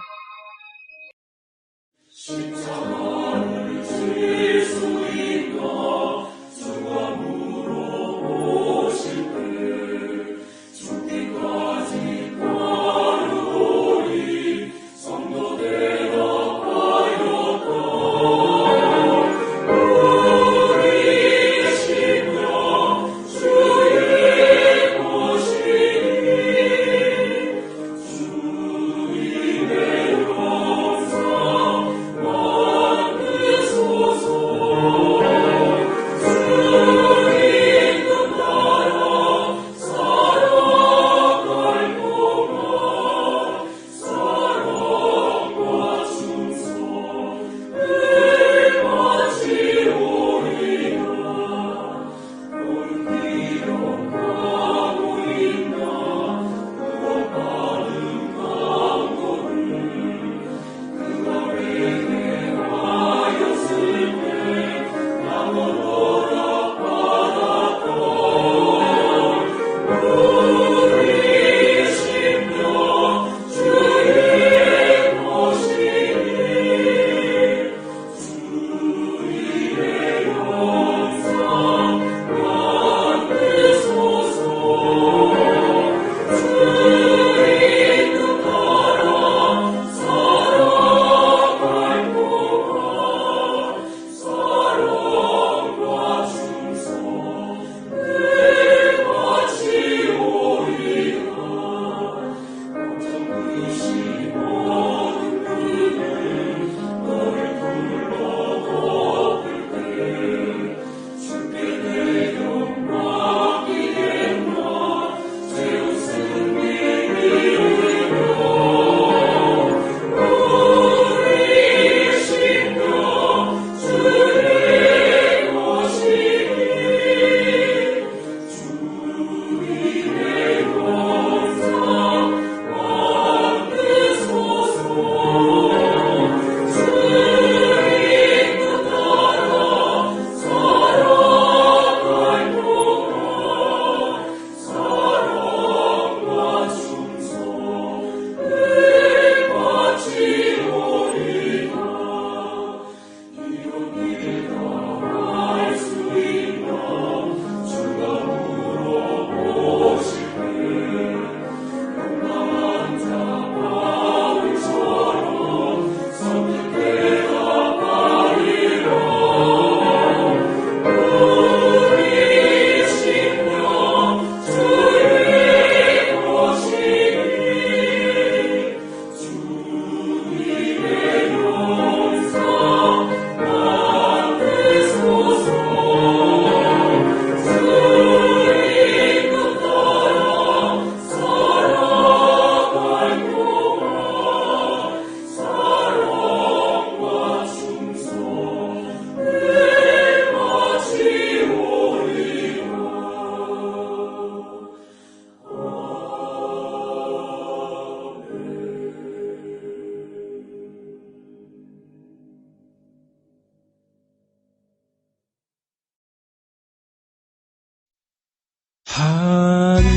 하늘에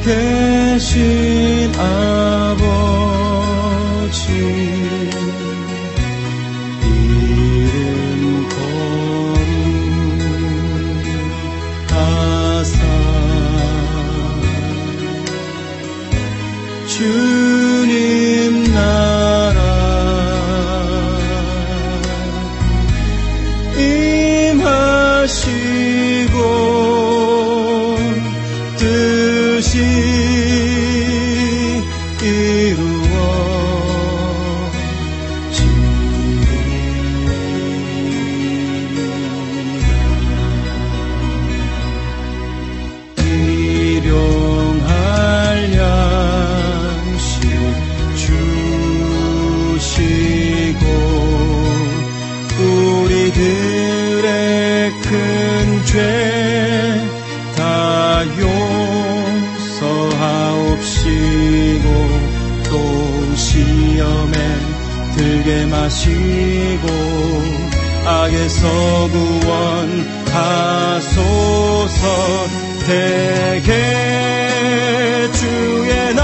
계신 아버지 이름 거룩하사 주님 나라 죄 다 용서하옵시고 또 시험에 들게 마시고 악에서 구원하소서. 대개 주의